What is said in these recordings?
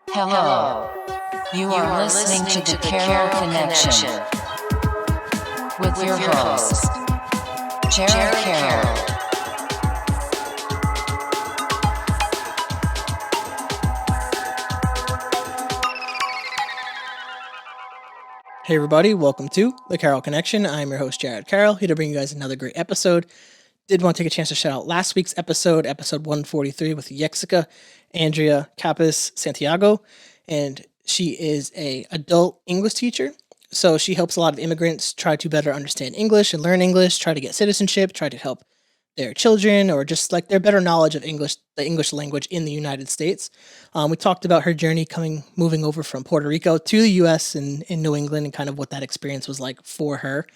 Hello. You are listening to the Carroll Connection with your host, Jared Carroll. Hey everybody, welcome to the Carroll Connection. I'm your host, Jared Carroll, here to bring you guys another great episode. Did want to take a chance to shout out last week's episode 143 with Yexica Andrea Capis Santiago, and she is a adult English teacher. So she helps a lot of immigrants try to better understand English and learn English, try to get citizenship, try to help their children or just like their better knowledge of English, the English language in the United States. We talked about her journey moving over from Puerto Rico to the U.S. and in New England and kind of what that experience was like for her.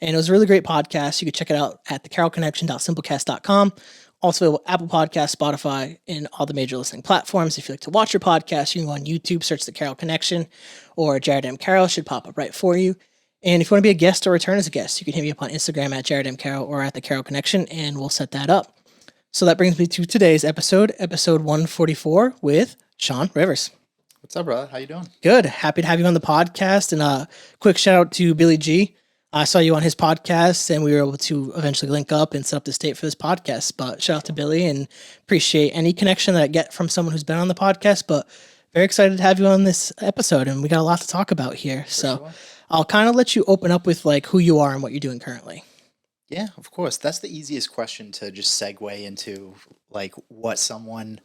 And it was a really great podcast. You can check it out at thecarrollconnection.simplecast.com. Also, Apple Podcasts, Spotify, and all the major listening platforms. If you like to watch your podcast, you can go on YouTube, search The Carroll Connection, or Jared M. Carroll should pop up right for you. And if you want to be a guest or return as a guest, you can hit me up on Instagram at Jared M. Carroll or at The Carroll Connection, and we'll set that up. So that brings me to today's episode 144 with Shawn Rivers. What's up, brother? How you doing? Good. Happy to have you on the podcast. And a quick shout out to Billy G. I saw you on his podcast, and we were able to eventually link up and set up this date for this podcast. But shout out to Billy, and appreciate any connection that I get from someone who's been on the podcast. But very excited to have you on this episode, and we got a lot to talk about here. So I'll kind of let you open up with like who you are and what you're doing currently. Yeah, of course. That's the easiest question to just segue into, like what someone,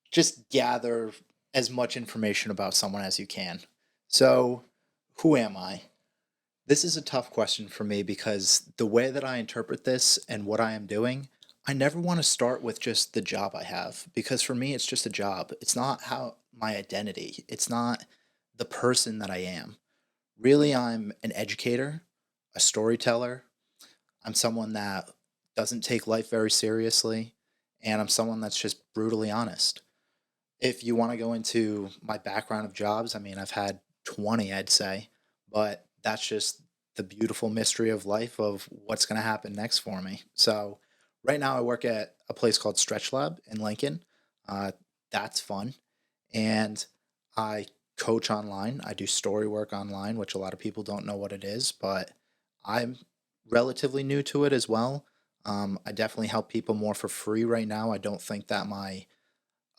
just gather as much information about someone as you can. So, who am I? This is a tough question for me because the way that I interpret this and what I am doing, I never want to start with just the job I have, because for me, it's just a job. It's not how my identity. It's not the person that I am. Really, I'm an educator, a storyteller. I'm someone that doesn't take life very seriously, and I'm someone that's just brutally honest. If you want to go into my background of jobs, I mean, I've had 20, I'd say, but that's just the beautiful mystery of life of what's going to happen next for me. So right now I work at a place called Stretch Lab in Lincoln. That's fun. And I coach online. I do story work online, which a lot of people don't know what it is, but I'm relatively new to it as well. I definitely help people more for free right now. I don't think that my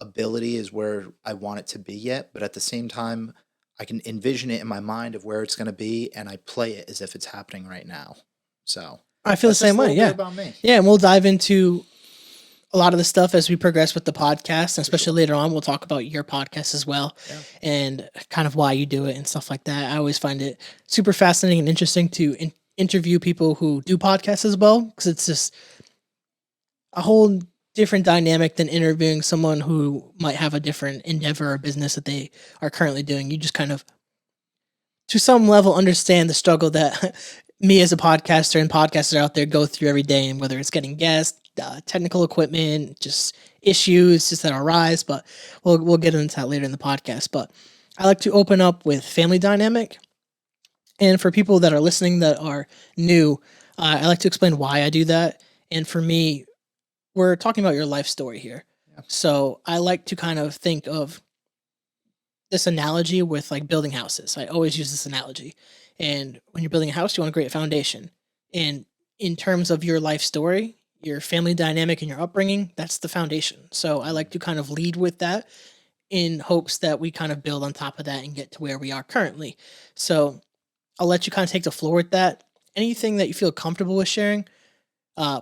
ability is where I want it to be yet, but at the same time, I can envision it in my mind of where it's going to be, and I play it as if it's happening right now. So I feel the same way. Yeah. About me. Yeah. And we'll dive into a lot of the stuff as we progress with the podcast, and especially later on, we'll talk about your podcast as well, and kind of why you do it and stuff like that. I always find it super fascinating and interesting to interview people who do podcasts as well, because it's just a whole different dynamic than interviewing someone who might have a different endeavor or business that they are currently doing. You just kind of, to some level, understand the struggle that me as a podcaster and podcasters out there go through every day, and whether it's getting guests, technical equipment, just issues just that arise. But we'll get into that later in the podcast. But I like to open up with family dynamic. And for people that are listening that are new, I like to explain why I do that. And for me, we're talking about your life story here. Yeah. So I like to kind of think of this analogy with like building houses. I always use this analogy. And when you're building a house, you want a great foundation. And in terms of your life story, your family dynamic and your upbringing, that's the foundation. So I like to kind of lead with that in hopes that we kind of build on top of that and get to where we are currently. So I'll let you kind of take the floor with that. Anything that you feel comfortable with sharing,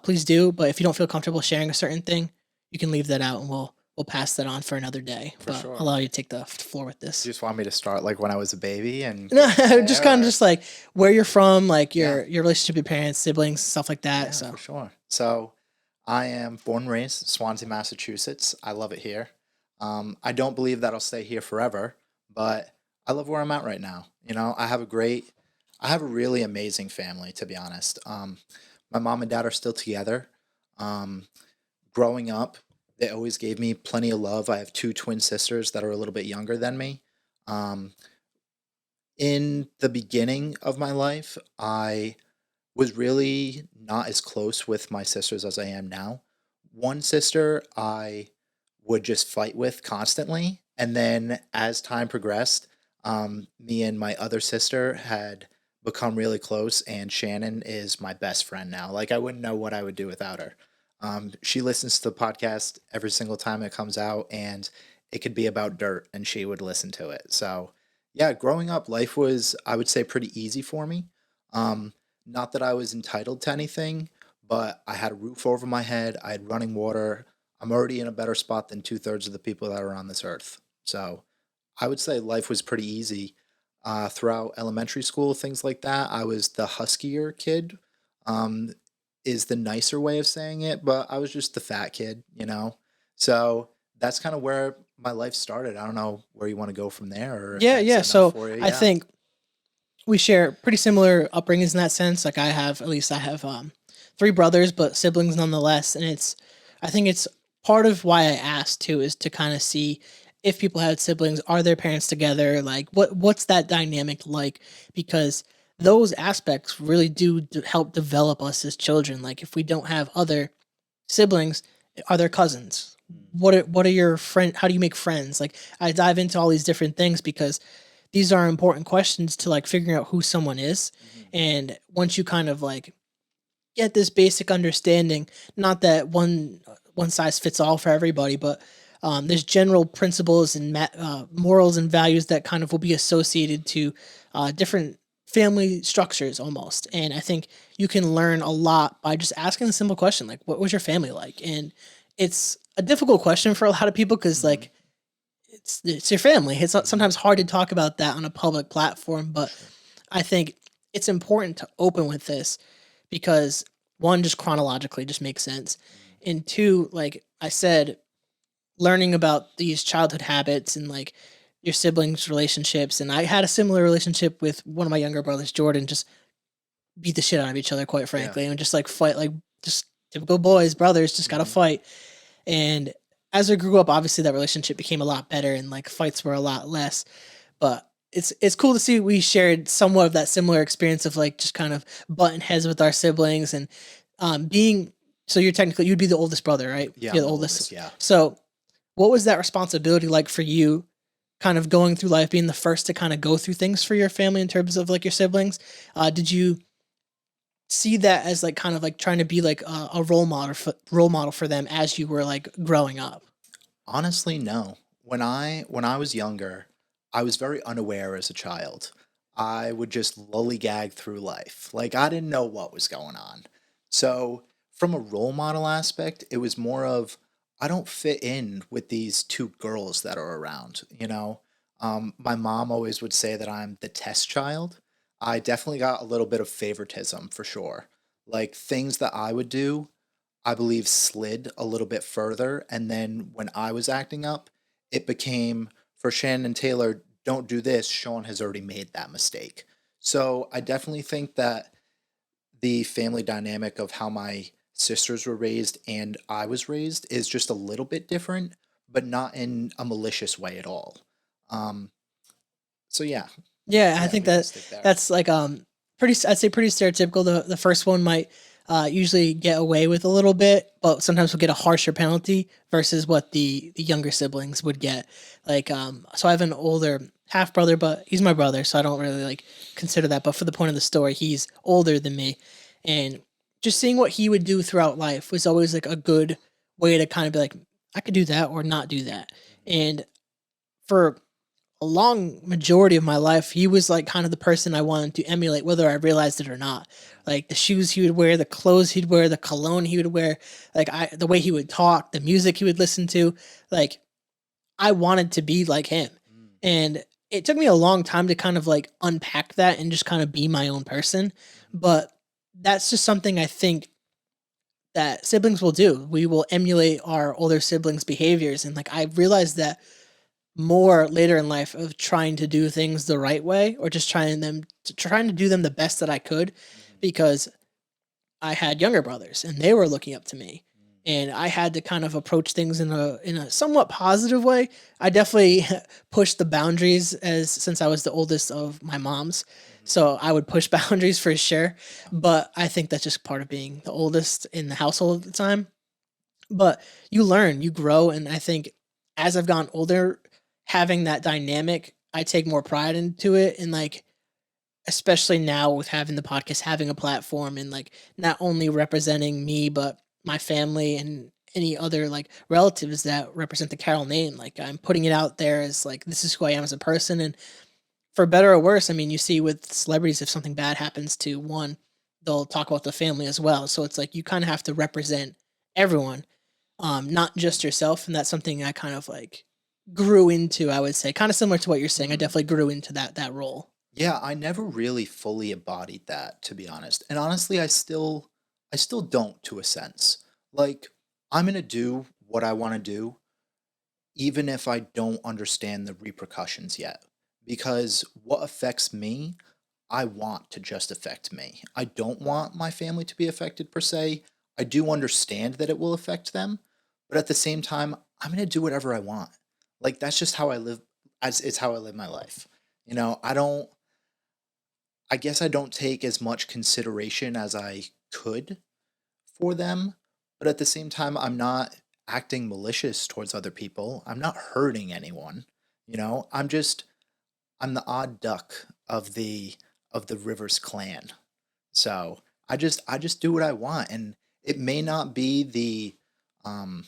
please do. But if you don't feel comfortable sharing a certain thing, you can leave that out, and we'll pass that on for another day. For sure. I'll allow you to take the floor with this. You just want me to start like when I was a baby and No, just kind of just like where you're from, like your relationship with your parents, siblings, stuff like that. Yeah, so for sure. So I am born and raised Swansea, Massachusetts. I love it here. I don't believe that I'll stay here forever, but I love where I'm at right now. You know, I have a really amazing family, to be honest. My mom and dad are still together. Growing up, they always gave me plenty of love. I have two twin sisters that are a little bit younger than me. In the beginning of my life, I was really not as close with my sisters as I am now. One sister I would just fight with constantly, And then as time progressed, me and my other sister had become really close, and Shannon is my best friend now. Like, I wouldn't know what I would do without her. She listens to the podcast every single time it comes out, and it could be about dirt, and she would listen to it. So, yeah, growing up, life was, I would say, pretty easy for me. Not that I was entitled to anything, but I had a roof over my head, I had running water. I'm already in a better spot than two-thirds of the people that are on this earth. So I would say life was pretty easy. Throughout elementary school, things like that, I was the huskier kid, um, is the nicer way of saying it, but I was just the fat kid, you know? So that's kind of where my life started. I don't know where you want to go from there or if Yeah, that's yeah. enough So for you. I Yeah. think we share pretty similar upbringings in that sense. Like I have three brothers, but siblings nonetheless. And I think it's part of why I asked too is to kind of see if people had siblings, are their parents together? Like what's that dynamic like? Because those aspects really do help develop us as children. Like if we don't have other siblings, are there cousins? What are your friend? How do you make friends? Like I dive into all these different things because these are important questions to like figuring out who someone is. Mhm. And once you kind of like get this basic understanding, not that one size fits all for everybody, but there's general principles and morals and values that kind of will be associated to different family structures almost. And I think you can learn a lot by just asking a simple question like, "What was your family like?" And it's a difficult question for a lot of people because Mhm. like it's your family. It's Mhm. sometimes hard to talk about that on a public platform, For but sure. I think it's important to open with this because one, just chronologically just makes sense. Mhm. And two, like I said, learning about these childhood habits and like your siblings' relationships. And I had a similar relationship with one of my younger brothers, Jordan, just beat the shit out of each other, quite Yeah. frankly, and just like fight like just typical boys, brothers, just gotta Mhm. fight. And as I grew up, obviously that relationship became a lot better and like fights were a lot less. But it's cool to see we shared somewhat of that similar experience of like just kind of butting heads with our siblings and being so you're technically you'd be the oldest brother, right? Yeah, You're I'm the the oldest. oldest. Yeah. So what was that responsibility like for you kind of going through life being the first to kind of go through things for your family in terms of like your siblings? Did you see that as like kind of like trying to be like a role model for them as you were like growing up? Honestly, no. When I was younger, I was very unaware as a child. I would just lollygag through life. Like I didn't know what was going on. So, from a role model aspect, it was more of I don't fit in with these two girls that are around, you know? My mom always would say that I'm the test child. I definitely got a little bit of favoritism for sure. Like things that I would do I believe, slid a little bit further. And then when I was acting up, it became for Shannon and Taylor, don't do this. Sean has already made that mistake. So I definitely think that the family dynamic of how my sisters were raised and I was raised is just a little bit different, but not in a malicious way at all. Um, so yeah, Yeah, I yeah, think we can that stick there. that's like I'd say pretty stereotypical. The first one might usually get away with a little bit, but sometimes we'll get a harsher penalty versus what the younger siblings would get. Like so I have an older half brother, but he's my brother, so I don't really like consider that. But for the point of the story, he's older than me, and just seeing what he would do throughout life was always like a good way to kind of be like, I could do that or not do that. Mhm. And for a long majority of my life, he was like kind of the person I wanted to emulate, whether I realized it or not. Like the shoes he would wear, the clothes he'd wear, the cologne he would wear, the way he would talk, the music he would listen to. Like I wanted to be like him. Mm, And it took me a long time to kind of like unpack that and just kind of be my own person. mhm. But that's just something I think that siblings will do. We will emulate our older siblings' behaviors. And like I realized that more later in life of trying to do things the right way or just trying to do them the best that I could Mhm. because I had younger brothers and they were looking up to me Mm. and I had to kind of approach things in a somewhat positive way. I definitely pushed the boundaries as since I was the oldest of my moms. Mhm. So I would push boundaries for sure, Yeah. but I think that's just part of being the oldest in the household at the time. But you learn, you grow, and I think as I've gotten older, having that dynamic, I take more pride into it. And like, especially now with having the podcast, having a platform, and like not only representing me, but my family and any other like relatives that represent the Carroll name. Like I'm putting it out there as like, this is who I am as a person. And for better or worse, I mean, you see with celebrities, if something bad happens to one, they'll talk about the family as well. So it's like you kind of have to represent everyone, not just yourself. And that's something I kind of like grew into, I would say, kind of similar to what you're saying. I definitely grew into that role. Yeah, I never really fully embodied that, to be honest. And honestly, I still don't to a sense. Like I'm going to do what I want to do even if I don't understand the repercussions yet. Because what affects me, I want to just affect me. I don't want my family to be affected per se. I do understand that it will affect them, but at the same time, I'm going to do whatever I want. Like that's just how I live, as it's how I live my life. I guess I don't take as much consideration as I could for them, but at the same time, I'm not acting malicious towards other people. I'm not hurting anyone. I'm the odd duck of the Rivers clan. So I just do what I want, and it may not be um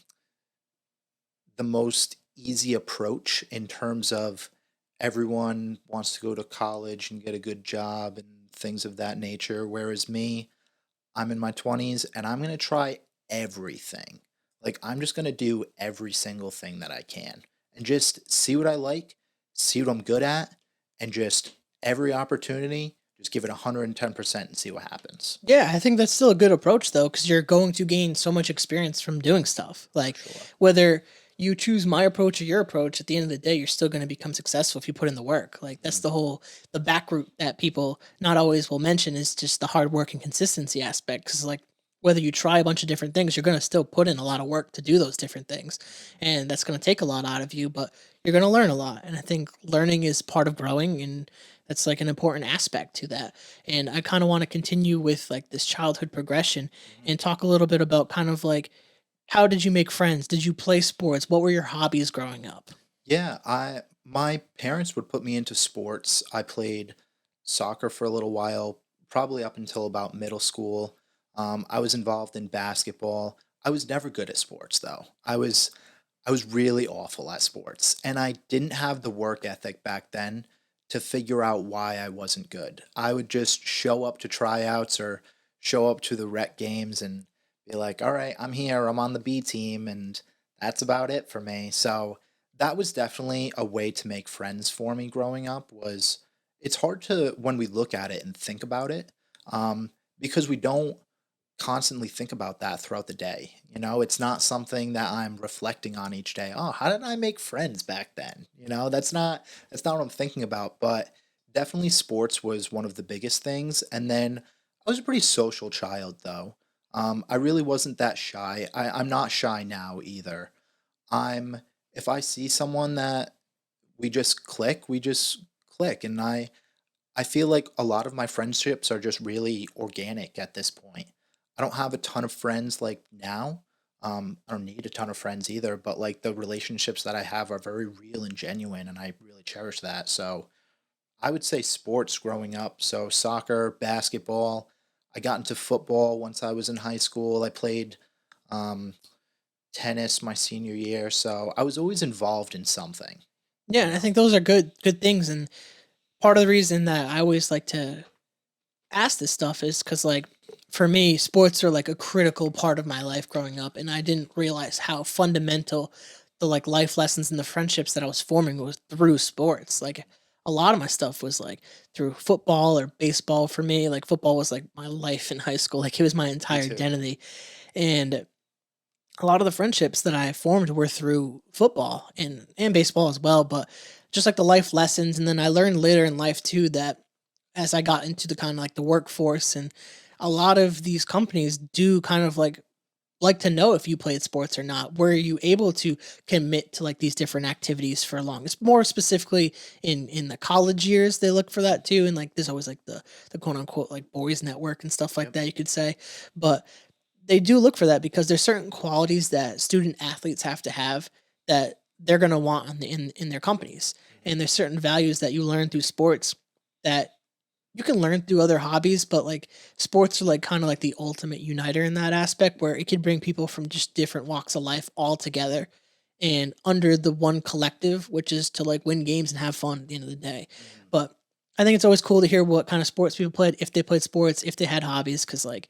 the most easy approach in terms of everyone wants to go to college and get a good job and things of that nature. Whereas me, I'm in my 20s and I'm going to try everything. Like, I'm just going to do every single thing that I can and just see what I like, see what I'm good at, and just every opportunity, just give it 110% and see what happens. Yeah, I think that's still a good approach though, because you're going to gain so much experience from doing stuff. Like Sure. whether you choose my approach or your approach, at the end of the day, you're still going to become successful if you put in the work. Like that's Mhm. the back route that people not always will mention is just the hard work and consistency aspect. Because like whether you try a bunch of different things, you're going to still put in a lot of work to do those different things, and that's going to take a lot out of you. But you're going to learn a lot, and I think learning is part of growing, and that's like an important aspect to that. And I kind of want to continue with like this childhood progression Mhm. and talk a little bit about kind of like how did you make friends? Did you play sports? What were your hobbies growing up? Yeah, I my parents would put me into sports. I played soccer for a little while, probably up until about middle school. I was involved in basketball. I was never good at sports though. I was really awful at sports, and I didn't have the work ethic back then to figure out why I wasn't good. I would just show up to tryouts or show up to the rec games and be like, "All right, I'm here. I'm on the B team," and that's about it for me. So that was definitely a way to make friends for me growing up. Was it's hard to when we look at it and think about it, because we don't constantly think about that throughout the day. It's not something that I'm reflecting on each day. Oh, how did I make friends back then? That's not what I'm thinking about, but definitely sports was one of the biggest things. And then I was a pretty social child though. I really wasn't that shy. I'm not shy now either. I'm if I see someone that we just click, and I feel like a lot of my friendships are just really organic at this point. I don't have a ton of friends like now. I don't need a ton of friends either, but like the relationships that I have are very real and genuine, and I really cherish that. So I would say sports growing up. So soccer, basketball. I got into football once I was in high school. I played um, tennis my senior year. So I was always involved in something, Yeah, you and I know? think those are good things. And part of the reason that I always like to ask this stuff is because like for me, sports are like a critical part of my life growing up, and I didn't realize how fundamental the like life lessons and the friendships that I was forming was through sports. Like a lot of my stuff was like through football or baseball for me. Like football was like my life in high school. Like it was my Me entire too. identity. And a lot of the friendships that I formed were through football and baseball as well, but just like the life lessons. And then I learned later in life too that as I got into the kind of like the workforce, and a lot of these companies do kind of like to know if you played sports or not. Were you able to commit to like these different activities for long? It's more specifically in the college years they look for that too. And like there's always like the quote unquote like boys network and stuff like Yep. that you could say. But they do look for that because there's certain qualities that student athletes have to have that they're going to want in their companies. And there's certain values that you learn through sports that you can learn through other hobbies, but like sports are like kind of like the ultimate uniter in that aspect where it could bring people from just different walks of life all together and under the one collective, which is to like win games and have fun at the end of the day. Mhm. But I think it's always cool to hear what kind of sports people played, if they played sports, if they had hobbies, because like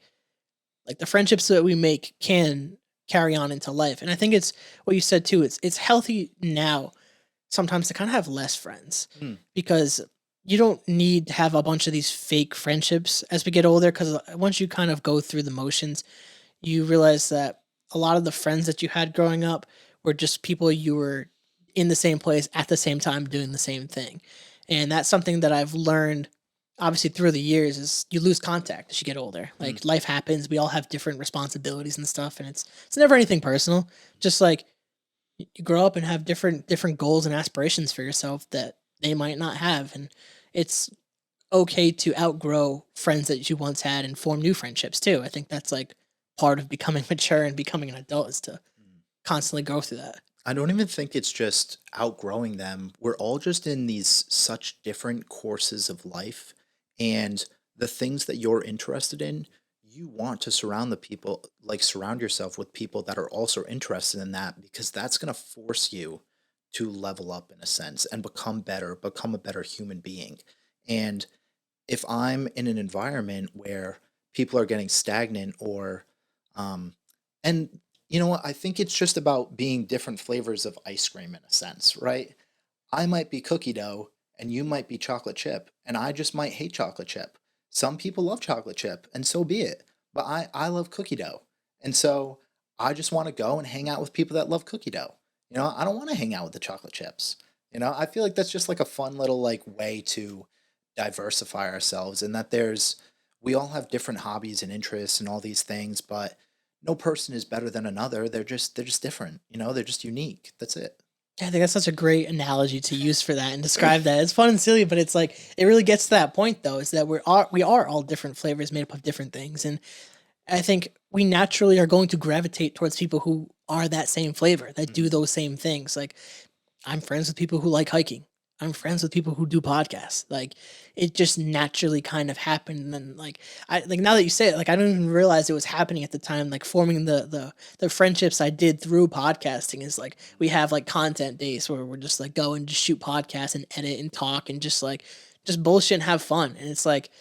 the friendships that we make can carry on into life. And I think it's what you said too. It's healthy now sometimes to kind of have less friends Mm. because you don't need to have a bunch of these fake friendships as we get older. Because once you kind of go through the motions, you realize that a lot of the friends that you had growing up were just people you were in the same place at the same time doing the same thing. And that's something that I've learned obviously through the years is you lose contact as you get older. Mm. Like life happens, we all have different responsibilities and stuff and it's never anything personal. Just like you grow up and have different goals and aspirations for yourself that they might not have and it's okay to outgrow friends that you once had and form new friendships too. I think that's like part of becoming mature and becoming an adult is to Mm. constantly go through that. I don't even think it's just outgrowing them. We're all just in these such different courses of life. And the things that you're interested in, you want to surround yourself with people that are also interested in that because that's going to force you to level up in a sense and become better, become a better human being. And if I'm in an environment where people are getting stagnant um, and you know what, I think it's just about being different flavors of ice cream in a sense, right? I might be cookie dough and you might be chocolate chip, and I just might hate chocolate chip. Some people love chocolate chip, and so be it. But I love cookie dough. And so I just want to go and hang out with people that love cookie dough. I don't want to hang out with the chocolate chips. I feel like that's just like a fun little like way to diversify ourselves and that we all have different hobbies and interests and all these things, but no person is better than another. They're just different, they're just unique. That's it. Yeah, I think that's such a great analogy to use for that and describe that. It's fun and silly, but it's like it really gets to that point though, is that we are all different flavors made up of different things. And I think we naturally are going to gravitate towards people who are that same flavor, that do Mhm. those same things. Like I'm friends with people who like hiking. I'm friends with people who do podcasts. Like it just naturally kind of happened. And then I like now that you say it, like I didn't even realize it was happening at the time. Like forming the friendships I did through podcasting is like we have like content days where we're just like go and just shoot podcasts and edit and talk and just bullshit and have fun. And it's like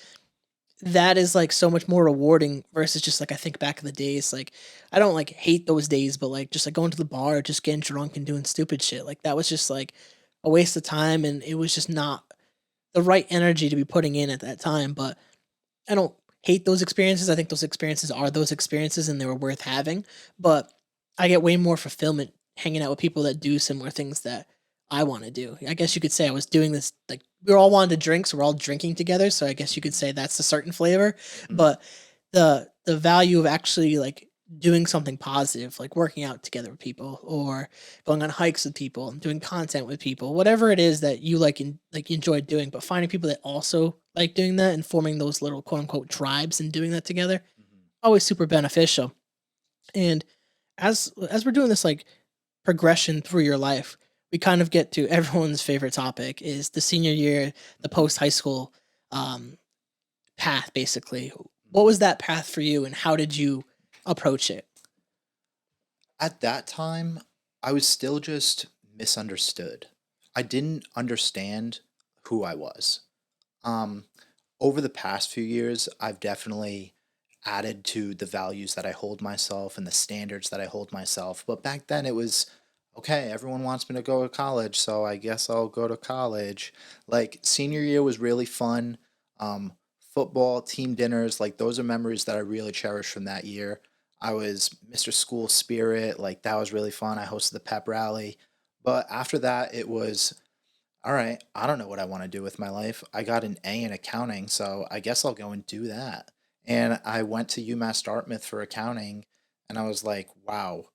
that is like so much more rewarding versus just like I think back in the days, like I don't like hate those days, but like just like going to the bar, just getting drunk and doing stupid shit. Like that was just like a waste of time and it was just not the right energy to be putting in at that time. But I don't hate those experiences. I think those experiences are those experiences and they were worth having. But I get way more fulfillment hanging out with people that do similar things that I want to do. I guess you could say I was doing this like we were all wanting to drink, so we're all drinking together. So I guess you could say that's a certain flavor. Mhm. But the value of actually like doing something positive, like working out together with people or going on hikes with people, doing content with people, whatever it is that you like and like you enjoy doing, but finding people that also like doing that and forming those little quote unquote tribes and doing that together, Mhm. always super beneficial. And as we're doing this like progression through your life, we kind of get to everyone's favorite topic is the senior year, the Mhm. post high school um, path. Basically, what Mhm. was that path for you, and how did you approach it? At that time, I was still just misunderstood. I didn't understand who I was. Um, Over the past few years, I've definitely added to the values that I hold myself and the standards that I hold myself. But back then, it was okay, everyone wants me to go to college, so I guess I'll go to college. Like, senior year was really fun. Um, Football, team dinners, like, those are memories that I really cherish from that year. I was Mr. School Spirit, like, that was really fun. I hosted the pep rally. But after that, it was all right, I don't know what I want to do with my life. I got an A in accounting, so I guess I'll go and do that. And I went to UMass Dartmouth for accounting, and I was like, wow,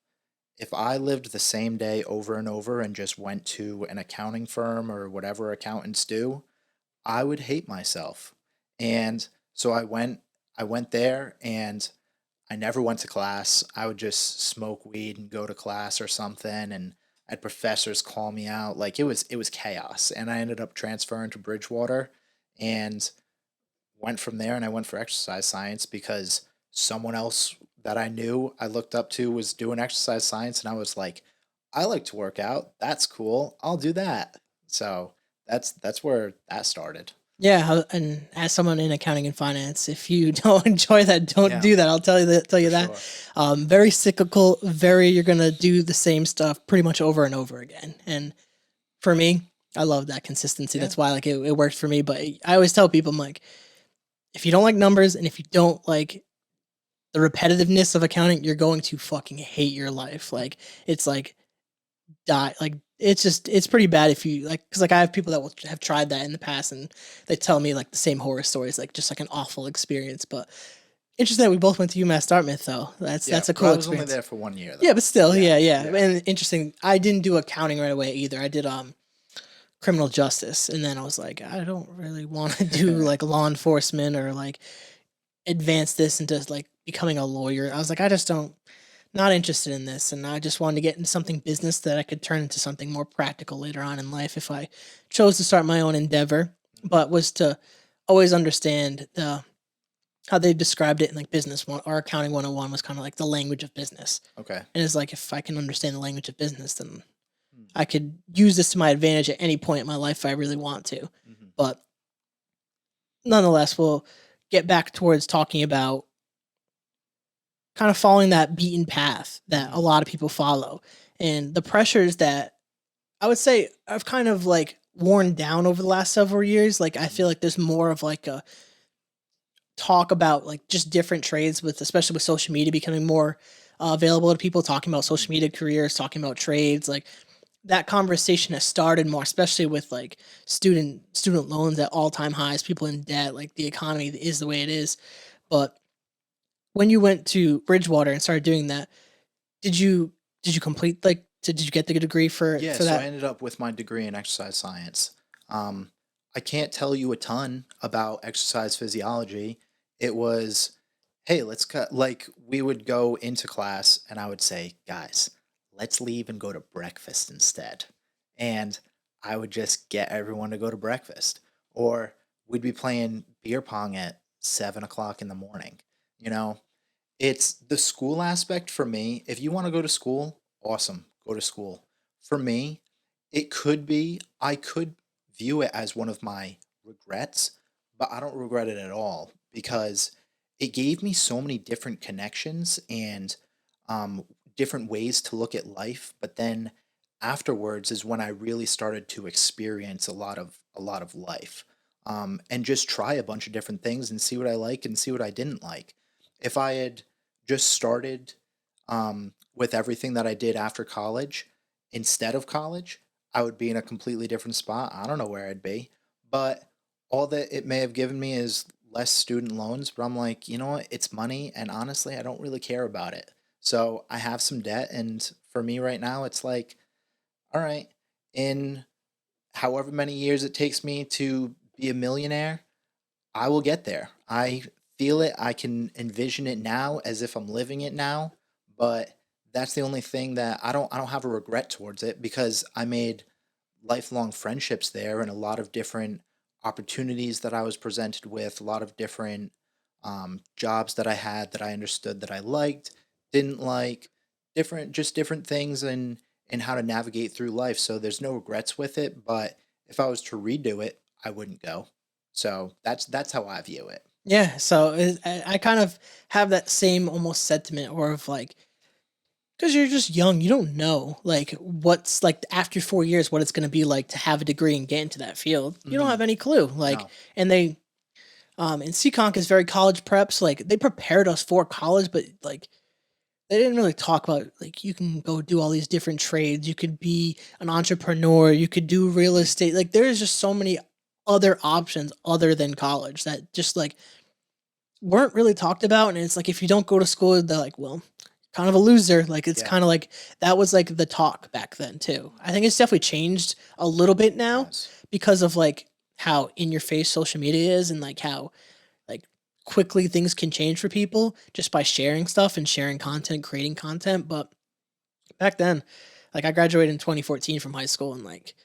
if I lived the same day over and over and just went to an accounting firm or whatever accountants do, I would hate myself. And so I went there and I never went to class. I would just smoke weed and go to class or something. And I had professors call me out. Like it was chaos. And I ended up transferring to Bridgewater and went from there, and I went for exercise science because someone else that I knew I looked up to was doing exercise science, and I was like, I like to work out. That's cool. I'll do that. So that's where that started. Yeah, and as someone in accounting and finance, if you don't enjoy that, don't Yeah, do that. I'll tell you that. for sure. Very cyclical. You're gonna do the same stuff pretty much over and over again. And for me, I love that consistency. Yeah. That's why it worked for me. But I always tell people, I'm like, if you don't like numbers and if you don't like the repetitiveness of accounting, you're going to fucking hate your life. Like it's like die. Like it's pretty bad if you like, because like I have people that will have tried that in the past and they tell me like the same horror stories, like just like an awful experience. But interesting that we both went to UMass Dartmouth though. That's a cool I was only experience. there for 1 year though. Yeah, but still, Yeah, yeah. yeah. And interesting. I didn't do accounting right away either. I did criminal justice, and then I was like, I don't really want to do like law enforcement or like advance this into like becoming a lawyer. I was like, I just don't not interested in this, and I just wanted to get into something business that I could turn into something more practical later on in life if I chose to start my own endeavor. But was to always understand the how they described it in like business one or accounting 101 was kind of like the language of business. Okay. And it's like if I can understand the language of business, then Hmm. I could use this to my advantage at any point in my life if I really want to. Mhm. But nonetheless, we'll get back towards talking about kind of following that beaten path that a lot of people follow and the pressures that I would say I've kind of like worn down over the last several years. Like I feel like there's more of like a talk about like just different trades with especially with social media becoming more available to people, talking about social media careers, talking about trades. Like that conversation has started more, especially with like student loans at all-time highs, people in debt, like the economy is the way it is. But when you went to Bridgewater and started doing that, did you complete like did you get the degree Yeah, for so I that? ended up with my degree in exercise science. I can't tell you a ton about exercise physiology. It was, hey, let's cut. Like we would go into class, and I would say, guys, let's leave and go to breakfast instead. And I would just get everyone to go to breakfast, or we'd be playing beer pong at 7 o'clock in the morning. You know, it's the school aspect for me. If you want to go to school, awesome, go to school. For me, it could be, I could view it as one of my regrets, but I don't regret it at all because it gave me so many different connections and um, different ways to look at life. But then afterwards is when I really started to experience a lot of life, and just try a bunch of different things and see what I like and see what I didn't like. If I had just started with everything that I did after college instead of college, I would be in a completely different spot. I don't know where I'd be, but all that it may have given me is less student loans. But I'm like, you know what? It's money, and honestly, I don't really care about it. So I have some debt, and for me right now, it's like, all right, in however many years it takes me to be a millionaire, I will get there. I feel it. I can envision it now as if I'm living it now, but that's the only thing that I don't have a regret towards it because I made lifelong friendships there and a lot of different opportunities that I was presented with, a lot of different jobs that I had that I understood that I liked, didn't like, different things and how to navigate through life. So there's no regrets with it, but if I was to redo it, I wouldn't go. So that's how I view it. Yeah, so I kind of have that same almost sentiment, or of like, because you're just young, you don't know like what's like after 4 years what it's going to be like to have a degree and get into that field. You don't Hmm. have any clue. Like, No. and they and CConk is very college prep, so like they prepared us for college, but like they didn't really talk about like you can go do all these different trades. You could be an entrepreneur. You could do real estate. Like there's just so many other options other than college that just like weren't really talked about. And it's like if you don't go to school, they're like, well, kind of a loser. Like it's Yeah. kind of like that was like the talk back then too. I think it's definitely changed a little bit now Yes. because of like how in your face social media is and like how like quickly things can change for people just by sharing stuff and sharing content, creating content. But back then, Like I graduated in 2014 from high school, and like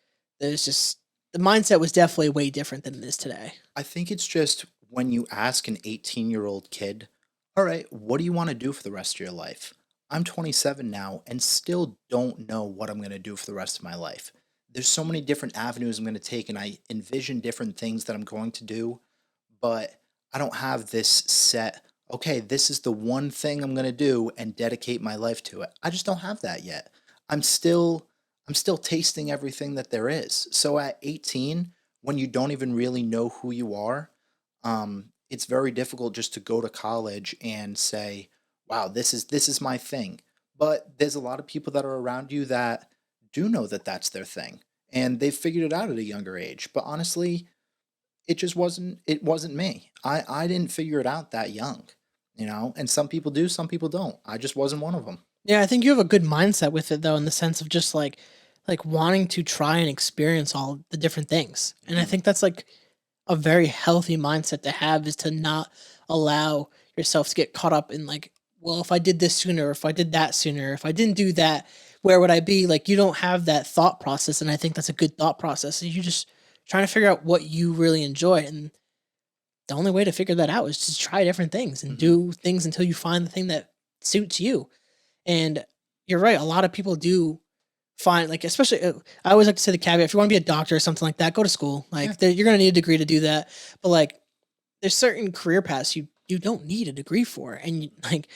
there's just the mindset was definitely way different than it is today. I think it's just when you ask an 18-year-old kid, all right, what do you want to do for the rest of your life? I'm 27 now and still don't know what I'm going to do for the rest of my life. There's so many different avenues I'm going to take, and I envision different things that I'm going to do, but I don't have this set, okay, this is the one thing I'm going to do and dedicate my life to it. I just don't have that yet. I'm still I'm still tasting everything that there is. So at 18, when you don't even really know who you are, it's very difficult just to go to college and say, "Wow, this is my thing." But there's a lot of people that are around you that do know that that's their thing, and they've figured it out at a younger age. But honestly, it wasn't me. I didn't figure it out that young, and some people do, some people don't. I just wasn't one of them. Yeah, I think you have a good mindset with it though, in the sense of just like wanting to try and experience all the different things. And I Mhm. think that's like a very healthy mindset to have, is to not allow yourself to get caught up in like, well, if I did this sooner, if I did that sooner, if I didn't do that, where would I be? Like you don't have that thought process, and I think that's a good thought process. You just trying to figure out what you really enjoy, and the only way to figure that out is to try different things and Mhm. do things until you find the thing that suits you. And you're right, a lot of people do find like, especially I always like to say the caveat: if you want to be a doctor or something like that, go to school. Yeah. Like you're going to need a degree to do that. But like there's certain career paths you don't need a degree for, and like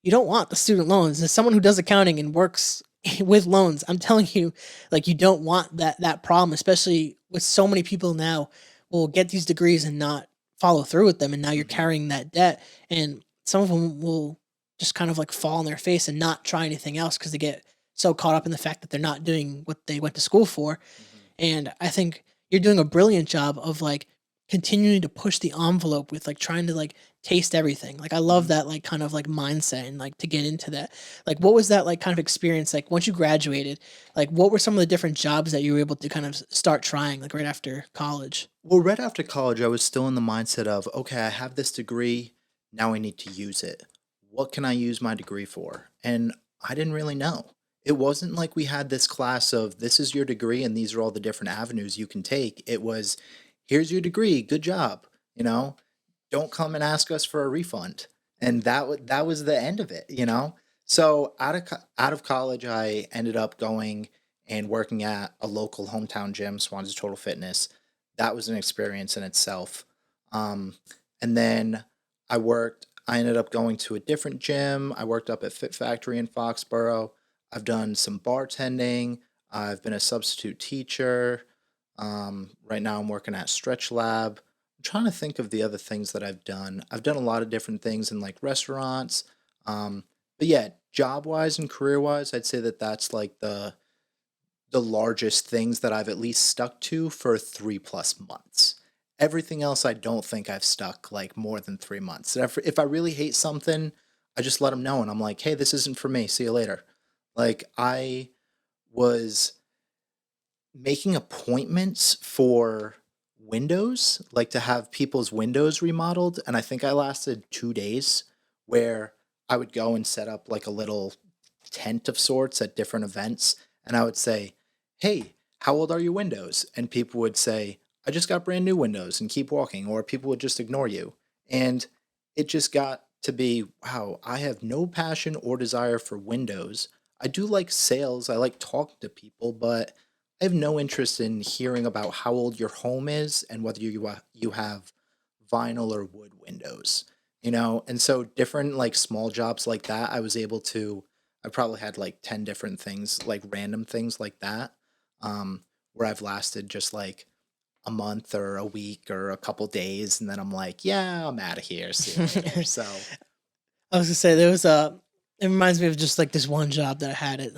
you don't want the student loans. As someone who does accounting and works with loans, I'm telling you, like you don't want that problem, especially with so many people now will get these degrees and not follow through with them, and now you're Mhm. carrying that debt, and some of them will just kind of like fall on their face and not try anything else because they get so caught up in the fact that they're not doing what they went to school for. Mhm. And I think you're doing a brilliant job of like continuing to push the envelope with like trying to like taste everything. Like I love Mhm. that like kind of like mindset and like to get into that. Like what was that like kind of experience like once you graduated? Like what were some of the different jobs that you were able to kind of start trying like right after college? Well, right after college, I was still in the mindset of, okay, I have this degree. Now I need to use it. What can I use my degree for? And I didn't really know. It wasn't like we had this class of this is your degree and these are all the different avenues you can take. It was, here's your degree. Good job. You know, don't come and ask us for a refund. And that was the end of it. So out of college, I ended up going and working at a local hometown gym, Swan's Total Fitness. That was an experience in itself. Um, and then I ended up going to a different gym. I worked up at Fit Factory in Foxborough. I've done some bartending. I've been a substitute teacher. Right now I'm working at Stretch Lab. I'm trying to think of the other things that I've done. I've done a lot of different things in like restaurants. But yeah, job wise and career wise, I'd say that that's like the largest things that I've at least stuck to for 3+ months. Everything else, I don't think I've stuck like more than 3 months. If I really hate something, I just let them know and I'm like, hey, this isn't for me. See you later. Like, I was making appointments for windows, like to have people's windows remodeled. And I think I lasted 2 days where I would go and set up like a little tent of sorts at different events. And I would say, hey, how old are your windows? And people would say, I just got brand new windows and keep walking. Or people would just ignore you. And it just got to be, wow, I have no passion or desire for windows. I do like sales, I like talking to people, but I have no interest in hearing about how old your home is and whether you have vinyl or wood windows. And so different like small jobs like that, I was able to. I probably had like 10 different things, like random things like that, where I've lasted just like a month or a week or a couple days, and then I'm like, yeah, I'm out of here. See you later. So, I was gonna say there was a. It reminds me of just like this one job that I had at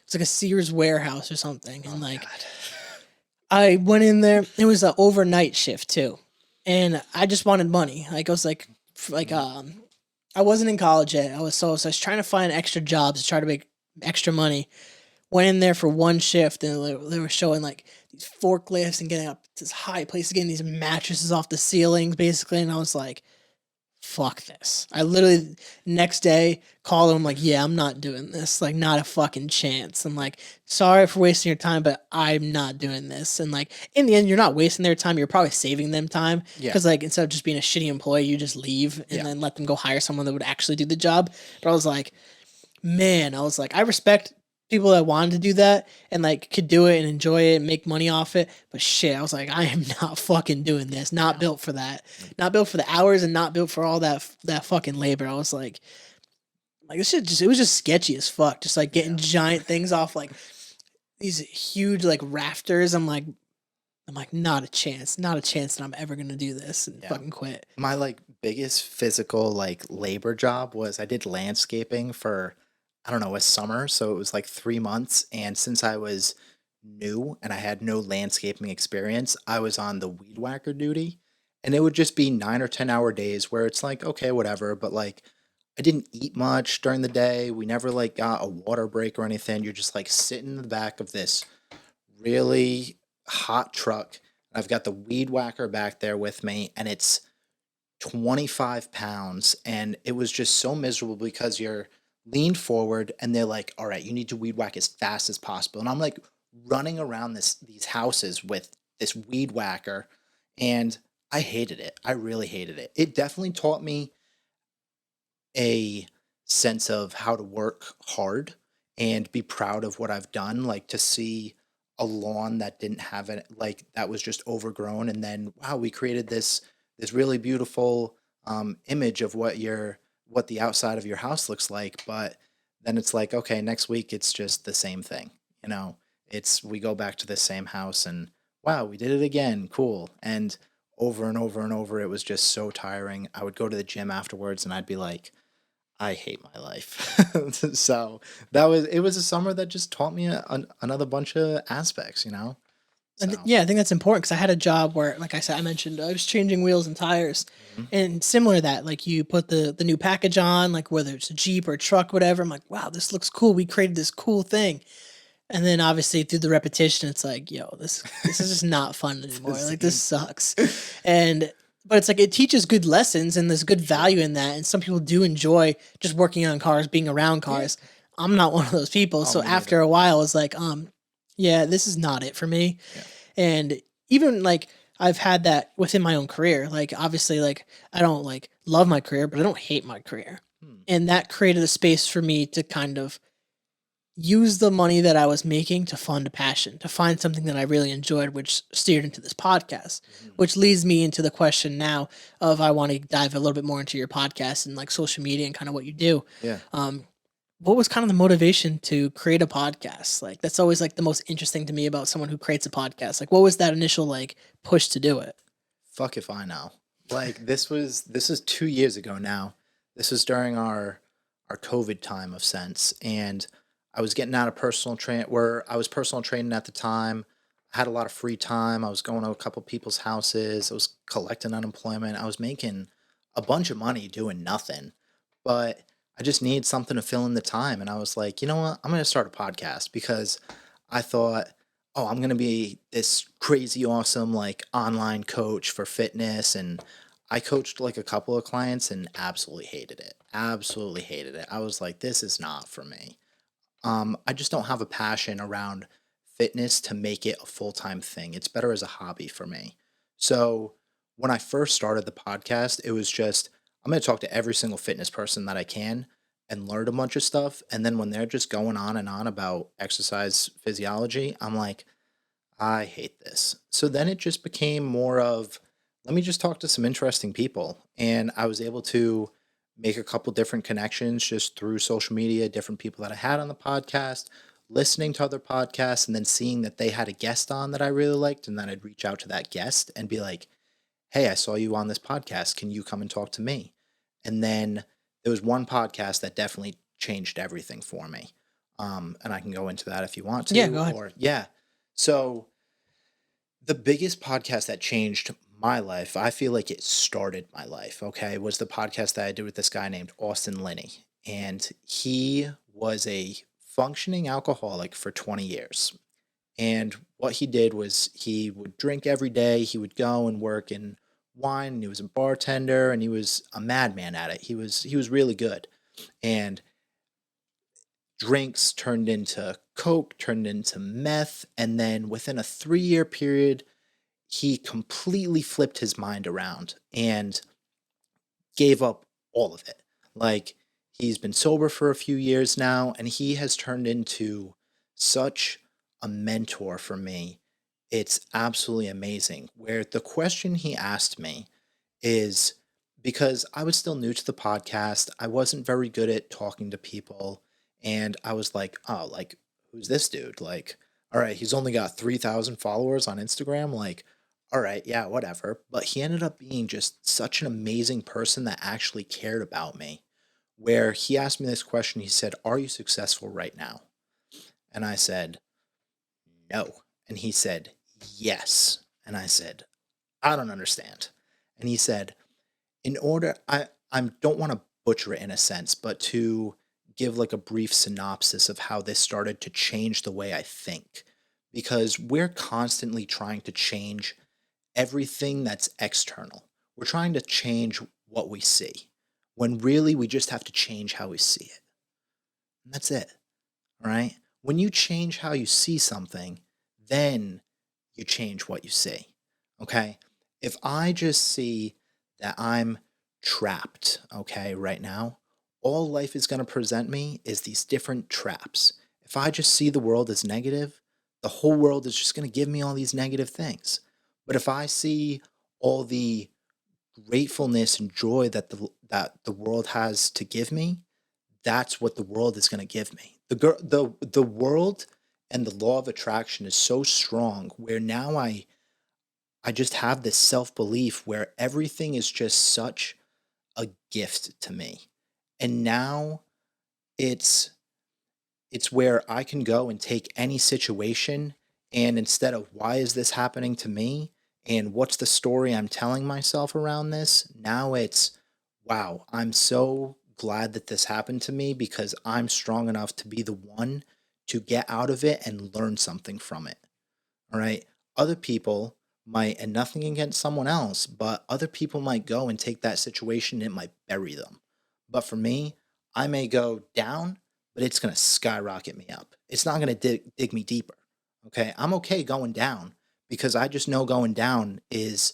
it's like a Sears warehouse or something, and oh like god, I went in there. It was an overnight shift too, and I just wanted money. Like I was like, like Mhm. I wasn't in college yet. So I was trying to find extra jobs to try to make extra money. Went in there for one shift, and they were showing like these forklifts and getting up to this high place, getting these mattresses off the ceilings, basically. And I was like, fuck this. I literally next day called him like, yeah, I'm not doing this. Like, not a fucking chance. I'm like, sorry for wasting your time, but I'm not doing this. And like, in the end, you're not wasting their time. You're probably saving them time. Yeah. Because like, instead of just being a shitty employee, you just leave and Yeah. then let them go hire someone that would actually do the job. But I was like, man, I respect people that wanted to do that and like could do it and enjoy it and make money off it. But shit, I was like, I am not fucking doing this. Not built for that. Not built for the hours and not built for all that fucking labor. I was like this shit it was just sketchy as fuck. Just like getting giant things off like these huge like rafters. I'm like, not a chance that I'm ever gonna do this and fucking quit. My like biggest physical like labor job was I did landscaping for, I don't know, a summer. So it was like 3 months. And since I was new and I had no landscaping experience, I was on the weed whacker duty. And it would just be 9 or 10 hour days where it's like, okay, whatever. But like, I didn't eat much during the day. We never like got a water break or anything. You're just like sitting in the back of this really hot truck. I've got the weed whacker back there with me, and it's 25 pounds. And it was just so miserable because you're leaned forward and they're like, all right, you need to weed whack as fast as possible. And I'm like running around these houses with this weed whacker, and I hated it. I really hated it. It definitely taught me a sense of how to work hard and be proud of what I've done. Like to see a lawn that didn't have it, like that was just overgrown, and then wow, we created this really beautiful image of what the outside of your house looks like. But then it's like, okay, next week it's just the same thing. We go back to the same house and wow, we did it again. Cool. And over and over and over, it was just so tiring. I would go to the gym afterwards and I'd be like, I hate my life. So it was a summer that just taught me another bunch of aspects, And So, yeah, I think that's important because I had a job where, like I said, I mentioned I was changing wheels and tires, mhm. and similar to that, like you put the new package on, like whether it's a Jeep or a truck, whatever. I'm like, wow, this looks cool. We created this cool thing, and then obviously through the repetition, it's like, yo, this is just not fun anymore. Like this sucks, but it's like it teaches good lessons and there's good value in that, and some people do enjoy just working on cars, being around cars. I'm not one of those people, Oh, so me after neither. a while, it's like, yeah, this is not it for me. Yeah. And even like I've had that within my own career. Like obviously like I don't like love my career, but I don't hate my career. Hmm. And that created a space for me to kind of use the money that I was making to fund a passion, to find something that I really enjoyed, which steered into this podcast, Mhm. which leads me into the question now of I want to dive a little bit more into your podcast and like social media and kind of what you do. Yeah. What was kind of the motivation to create a podcast? Like that's always like the most interesting to me about someone who creates a podcast. Like what was that initial like push to do it? Fuck if I know. Like this is 2 years ago now. This was during our COVID time of sense, and I was getting out of I was personal training at the time. I had a lot of free time. I was going to a couple people's houses. I was collecting unemployment. I was making a bunch of money doing nothing, but I just needed something to fill in the time. And I was like, you know what? I'm going to start a podcast because I thought, oh, I'm going to be this crazy awesome like online coach for fitness. And I coached like a couple of clients and absolutely hated it. Absolutely hated it. I was like, this is not for me. I just don't have a passion around fitness to make it a full time thing. It's better as a hobby for me. So when I first started the podcast, it was just, I'm going to talk to every single fitness person that I can and learn a bunch of stuff. And then when they're just going on and on about exercise physiology, I'm like, I hate this. So then it just became more of, let me just talk to some interesting people. And I was able to make a couple different connections just through social media, different people that I had on the podcast, listening to other podcasts, and then seeing that they had a guest on that I really liked. And then I'd reach out to that guest and be like, hey, I saw you on this podcast. Can you come and talk to me? And then there was one podcast that definitely changed everything for me. And I can go into that if you want to. Yeah, go ahead. So the biggest podcast that changed my life, I feel like it started my life, okay, was the podcast that I did with this guy named Austin Linney. And he was a functioning alcoholic for 20 years. And what he did was he would drink every day. He would go and work in wine, and he was a bartender, and he was a madman at it. He was really good. And drinks turned into coke, turned into meth, and then within a 3-year period, he completely flipped his mind around and gave up all of it. Like, he's been sober for a few years now, and he has turned into such a mentor for me. It's absolutely amazing. Where the question he asked me is, because I was still new to the podcast, I wasn't very good at talking to people, and I was like, oh, like, who's this dude? Like, all right, he's only got 3,000 followers on Instagram. Like, all right, yeah, whatever. But he ended up being just such an amazing person that actually cared about me. Where he asked me this question, he said, are you successful right now? And I said, no. And he said, yes. And I said, I don't understand. And he said, in order, I don't want to butcher it in a sense, but to give like a brief synopsis of how this started to change the way I think. Because we're constantly trying to change everything that's external. We're trying to change what we see, when really we just have to change how we see it. And that's it. All right? When you change how you see something, then you change what you see. Okay? If I just see that I'm trapped, okay, right now, all life is going to present me is these different traps. If I just see the world as negative, the whole world is just going to give me all these negative things. But if I see all the gratefulness and joy that the world has to give me, that's what the world is going to give me. The world and the law of attraction is so strong where now I just have this self-belief where everything is just such a gift to me. And now it's where I can go and take any situation, and instead of why is this happening to me and what's the story I'm telling myself around this, now it's wow, I'm so glad that this happened to me because I'm strong enough to be the one to get out of it and learn something from it. All right. Other people might, and nothing against someone else, but other people might go and take that situation and it might bury them. But for me, I may go down, but it's going to skyrocket me up. It's not going to dig me deeper. Okay. I'm okay going down because I just know going down is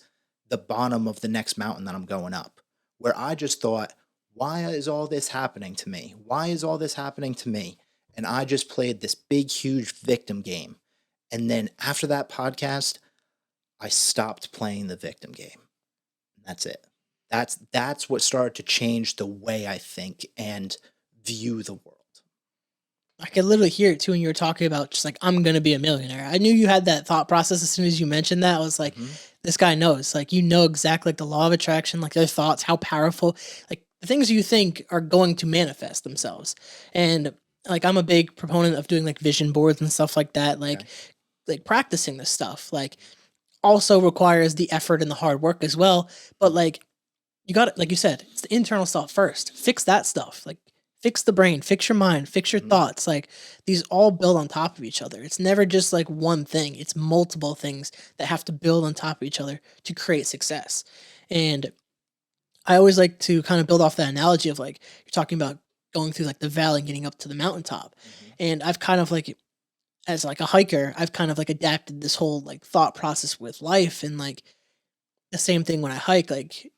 the bottom of the next mountain that I'm going up. Where I just thought, why is all this happening to me? Why is all this happening to me? And I just played this big, huge victim game. And then after that podcast, I stopped playing the victim game. That's it. That's what started to change the way I think and view the world. I could literally hear it too when you were talking about just like, I'm going to be a millionaire. I knew you had that thought process as soon as you mentioned that. I was like, this guy knows. Like, you know exactly like the law of attraction, like their thoughts, how powerful, like the things you think are going to manifest themselves. And like, I'm a big proponent of doing like vision boards and stuff like that. Like practicing this stuff, like also requires the effort and the hard work as well. But like, you got it. Like you said, it's the internal stuff first. Fix that stuff. Like, fix the brain, fix your mind, fix your thoughts. Like, these all build on top of each other. It's never just like one thing. It's multiple things that have to build on top of each other to create success. And I always like to kind of build off that analogy of like, you're talking about going through like the valley and getting up to the mountaintop. And I've kind of like, as like a hiker, I've kind of like adapted this whole like thought process with life. And like the same thing when I hike, like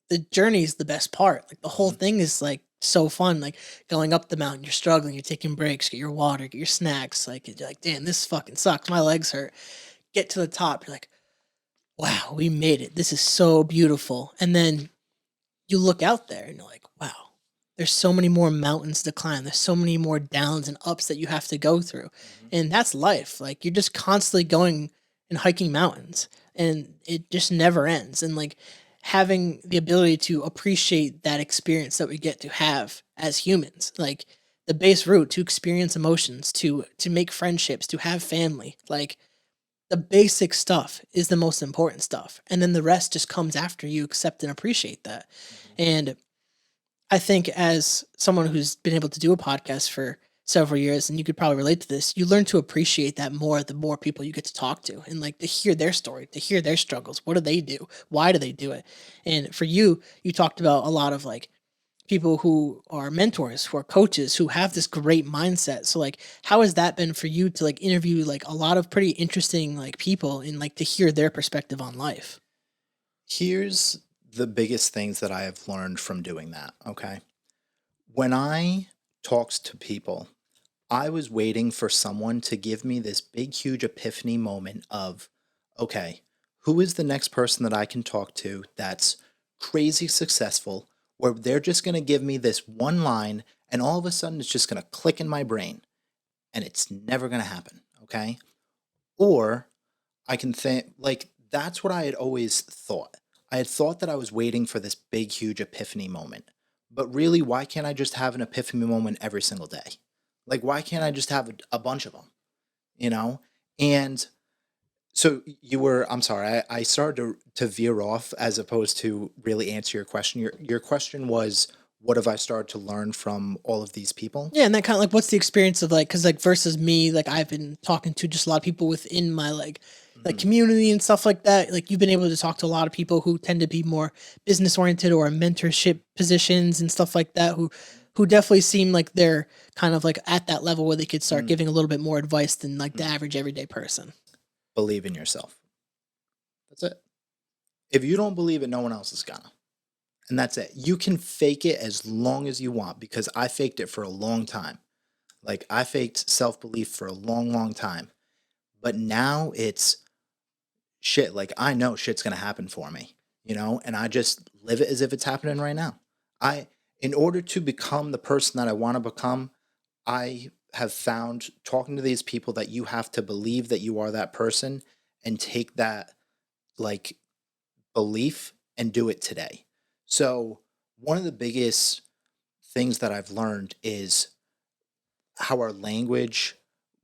the journey is the best part. Like the whole thing is like so fun. Like going up the mountain, you're struggling, you're taking breaks, get your water, get your snacks. Like you're like, damn, this fucking sucks. My legs hurt. Get to the top, you're like, wow, we made it. This is so beautiful. And then you look out there and you're like, wow, there's so many more mountains to climb. There's so many more downs and ups that you have to go through. And that's life. Like you're just constantly going and hiking mountains and it just never ends. And like having the ability to appreciate that experience that we get to have as humans, like the base root to experience emotions, to make friendships, to have family, like the basic stuff is the most important stuff. And then the rest just comes after you accept and appreciate that. And I think as someone who's been able to do a podcast for several years, and you could probably relate to this, you learn to appreciate that more the more people you get to talk to, and like to hear their story, to hear their struggles. What do they do? Why do they do it? And for you, you talked about a lot of like people who are mentors, who are coaches, who have this great mindset. So like, how has that been for you to like interview like a lot of pretty interesting like people and like to hear their perspective on life? Here's the biggest things that I have learned from doing that. Okay. When I talked to people, I was waiting for someone to give me this big, huge epiphany moment of, okay, who is the next person that I can talk to that's crazy successful, where they're just going to give me this one line and all of a sudden it's just going to click in my brain and it's never going to happen. Okay. Or I can think, like, that's what I had always thought. I had thought that I was waiting for this big, huge epiphany moment. But really, why can't I just have an epiphany moment every single day? Like, why can't I just have a bunch of them? You know? And so I'm sorry, I started to veer off as opposed to really answer your question. Your question was, what have I started to learn from all of these people? Yeah, and that kind of like, what's the experience of like, because like versus me, like I've been talking to just a lot of people within my like community and stuff like that. Like you've been able to talk to a lot of people who tend to be more business oriented or in mentorship positions and stuff like that, who definitely seem like they're kind of like at that level where they could start giving a little bit more advice than like the average everyday person. Believe in yourself. That's it. If you don't believe it, no one else is gonna. And that's it. You can fake it as long as you want, because I faked it for a long time. Like, I faked self-belief for a long, long time. But now it's shit. Like, I know shit's going to happen for me, and I just live it as if it's happening right now. In order to become the person that I want to become, I have found talking to these people that you have to believe that you are that person and take that, like, belief and do it today. So one of the biggest things that I've learned is how our language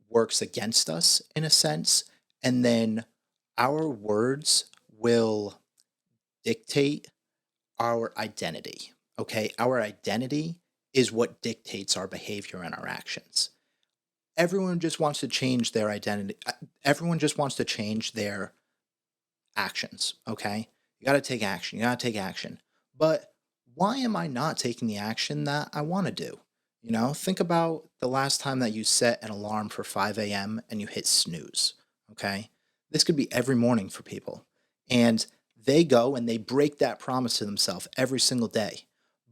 works against us in a sense, and then our words will dictate our identity. Okay, our identity is what dictates our behavior and our actions. Everyone just wants to change their identity. Everyone just wants to change their actions. Okay, you got to take action. You got to take action. But why am I not taking the action that I want to do? Think about the last time that you set an alarm for 5 a.m. and you hit snooze. Okay, this could be every morning for people. And they go and they break that promise to themselves every single day.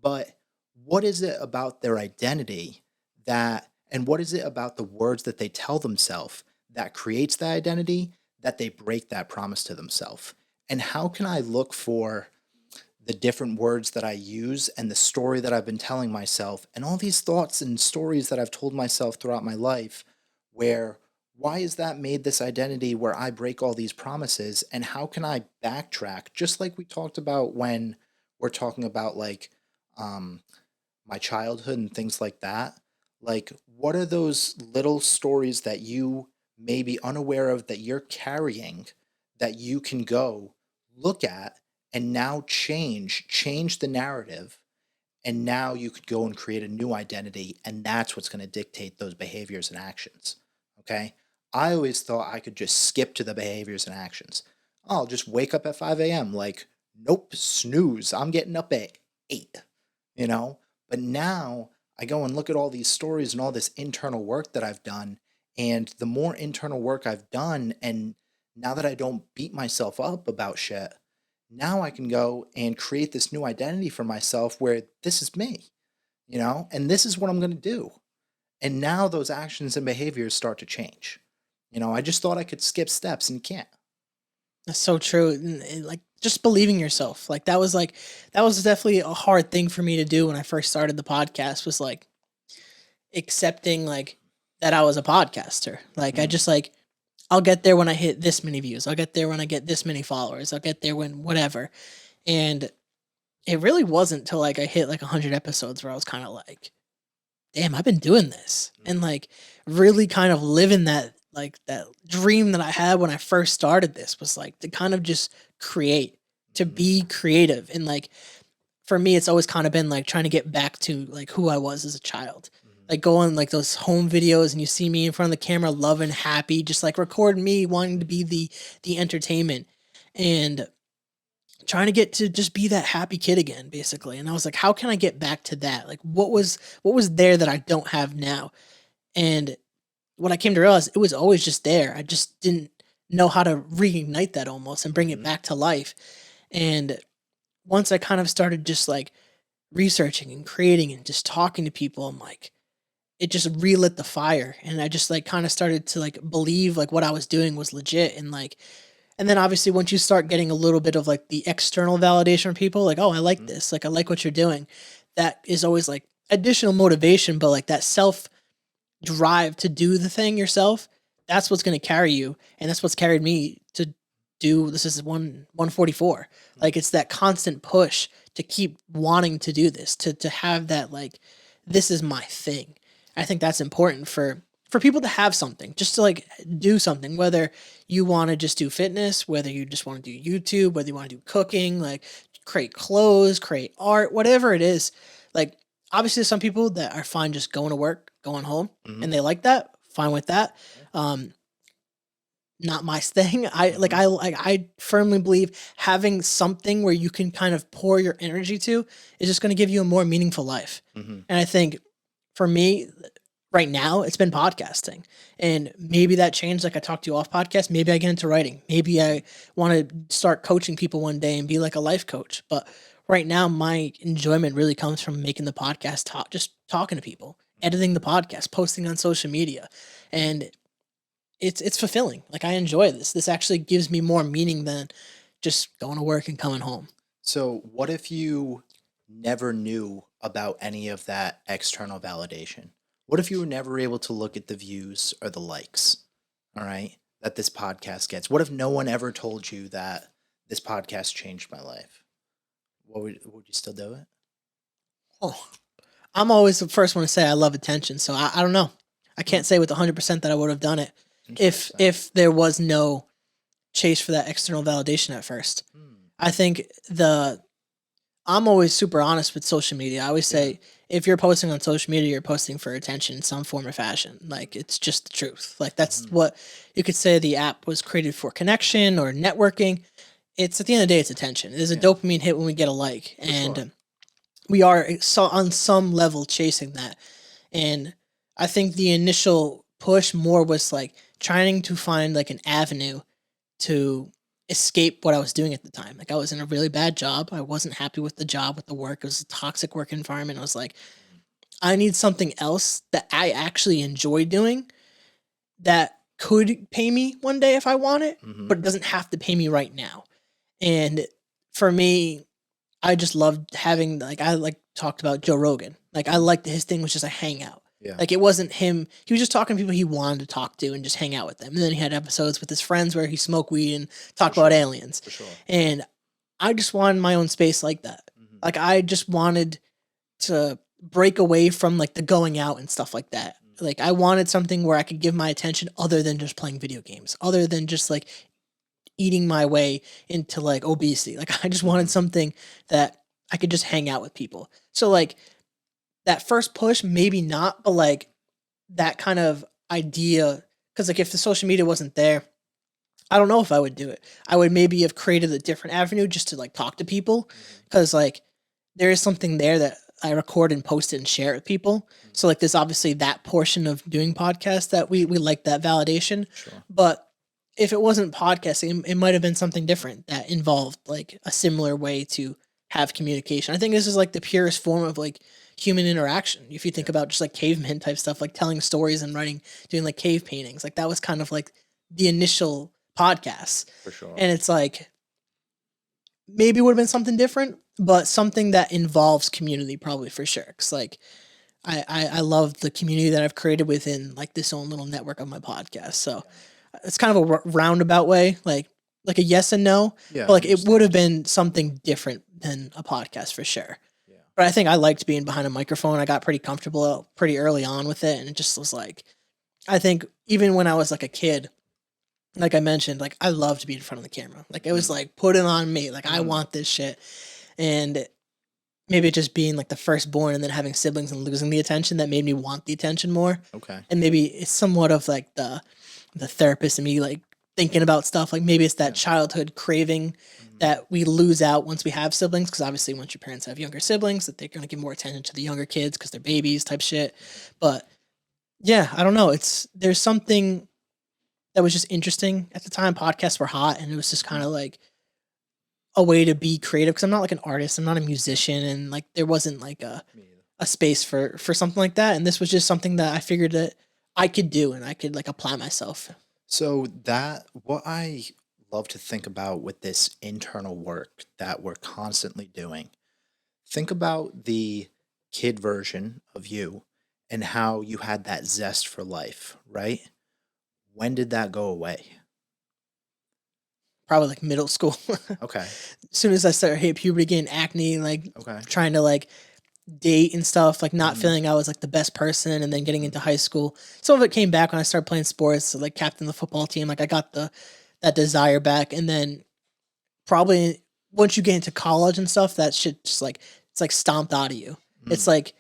But what is it about their identity and what is it about the words that they tell themselves that creates that identity that they break that promise to themselves? And how can I look for the different words that I use and the story that I've been telling myself and all these thoughts and stories that I've told myself throughout my life, why is that made this identity where I break all these promises, and how can I backtrack, just like we talked about when we're talking about like my childhood and things like that. Like, what are those little stories that you may be unaware of that you're carrying that you can go look at and now change the narrative, and now you could go and create a new identity, and that's what's going to dictate those behaviors and actions. Okay, I always thought I could just skip to the behaviors and actions. I'll just wake up at 5 a.m. Like, nope, snooze, I'm getting up at 8, but now I go and look at all these stories and all this internal work that I've done, and the more internal work I've done, and now that I don't beat myself up about shit, now I can go and create this new identity for myself where this is me, and this is what I'm going to do. And now those actions and behaviors start to change. I just thought I could skip steps, and you can't. That's so true. And, like just believing yourself. Like that was definitely a hard thing for me to do when I first started the podcast, was like accepting like that I was a podcaster. Like I just like, I'll get there when I hit this many views. I'll get there when I get this many followers. I'll get there when whatever. And it really wasn't till like I hit like 100 episodes where I was kind of like, damn, I've been doing this. And like really kind of living that, like that dream that I had when I first started this, was like to kind of just create, to be creative. And like, for me, it's always kind of been like trying to get back to like who I was as a child. like go on like those home videos and you see me in front of the camera, loving, happy, just like record me wanting to be the entertainment and trying to get to just be that happy kid again, basically. And I was like, how can I get back to that? Like, what was there that I don't have now? And what I came to realize, it was always just there. I just didn't know how to reignite that almost and bring it back to life. And once I kind of started just like researching and creating and just talking to people, I'm like, it just relit the fire. And I just like kind of started to like believe like what I was doing was legit. And like, and then obviously once you start getting a little bit of like the external validation from people, like, oh, I like this, like I like what you're doing. That is always like additional motivation, but like that self drive to do the thing yourself, that's what's going to carry you. And that's what's carried me to do, this is 144. Like it's that constant push to keep wanting to do this, to have that, like, this is my thing. I think that's important for people to have something, just to like do something, whether you want to just do fitness, whether you just want to do YouTube, whether you want to do cooking, like create clothes, create art, whatever it is. Like obviously there's some people that are fine just going to work, going home, and they like that, fine with that. Not my thing. I firmly believe having something where you can kind of pour your energy to is just going to give you a more meaningful life. And I think for me right now, it's been podcasting, and maybe that changed. Like I talked to you off podcast. Maybe I get into writing. Maybe I want to start coaching people one day and be like a life coach. But right now, my enjoyment really comes from making the podcast, just talking to people, editing the podcast, posting on social media, and it's fulfilling. Like I enjoy this. This actually gives me more meaning than just going to work and coming home. So what if you never knew about any of that external validation? What if you were never able to look at the views or the likes, all right, that this podcast gets? What if no one ever told you that this podcast changed my life? Would you still do it? Oh, I'm always the first one to say I love attention. So I don't know. I can't say with 100% that I would have done it if there was no chase for that external validation at first. I think I'm always super honest with social media. I always say, if you're posting on social media, you're posting for attention in some form or fashion. Like it's just the truth. Like that's what you could say. The app was created for connection or networking. It's at the end of the day, it's attention. There's a dopamine hit when we get a like, and we are on some level chasing that. And I think the initial push more was like trying to find like an avenue to escape what I was doing at the time. Like I was in a really bad job. I wasn't happy with the job, with the work. It was a toxic work environment. I was like, I need something else that I actually enjoy doing that could pay me one day if I want it, but it doesn't have to pay me right now. And for me, I just loved having, like, I like talked about Joe Rogan. Like I liked his thing was just a hangout. Yeah. Like it wasn't him. He was just talking to people he wanted to talk to and just hang out with them. And then he had episodes with his friends where he smoked weed and talked about aliens. For sure. And I just wanted my own space like that. Like I just wanted to break away from like the going out and stuff like that. Like I wanted something where I could give my attention other than just playing video games, other than just like eating my way into like obesity. Like I just wanted something that I could just hang out with people. So like that first push, maybe not, but like that kind of idea, because like if the social media wasn't there, I don't know if I would do it. I would maybe have created a different avenue just to like talk to people, because like there is something there that I record and post it and share it with people. So like there's obviously that portion of doing podcasts that we like that validation. Sure. But if it wasn't podcasting, it might have been something different that involved like a similar way to have communication. I think this is like the purest form of like human interaction. If you think about just like caveman type stuff, like telling stories and doing like cave paintings, like that was kind of like the initial podcasts. For sure. And it's like, maybe it would have been something different, but something that involves community probably for sure. Cause like, I love the community that I've created within like this own little network of my podcast. So it's kind of a roundabout way, like a yes and no, but like it would have been something different than a podcast for sure. But I think I liked being behind a microphone. I got pretty comfortable pretty early on with it. And it just was like, I think even when I was like a kid, like I mentioned, like I loved to be in front of the camera. Like it was like, put it on me. Like I want this shit. And maybe just being like the firstborn and then having siblings and losing the attention that made me want the attention more. Okay. And maybe it's somewhat of like the therapist and me like thinking about stuff. Like maybe it's that childhood craving that we lose out once we have siblings. Because obviously, once your parents have younger siblings, that they're going to give more attention to the younger kids because they're babies type shit. But yeah, I don't know. There's something that was just interesting at the time. Podcasts were hot, and it was just kind of like a way to be creative. Because I'm not like an artist, I'm not a musician, and like there wasn't like a space for something like that. And this was just something that I figured that I could do and I could like apply myself. So what I love to think about with this internal work that we're constantly doing, think about the kid version of you and how you had that zest for life, right? When did that go away? Probably like middle school. Okay. As soon as I started hit puberty, getting acne, like Okay. trying to like date and stuff, like not feeling I was like the best person, and then getting into high school. Some of it came back when I started playing sports, so like captain the football team. Like I got that desire back, and then probably once you get into college and stuff, that shit just like it's like stomped out of you. It's like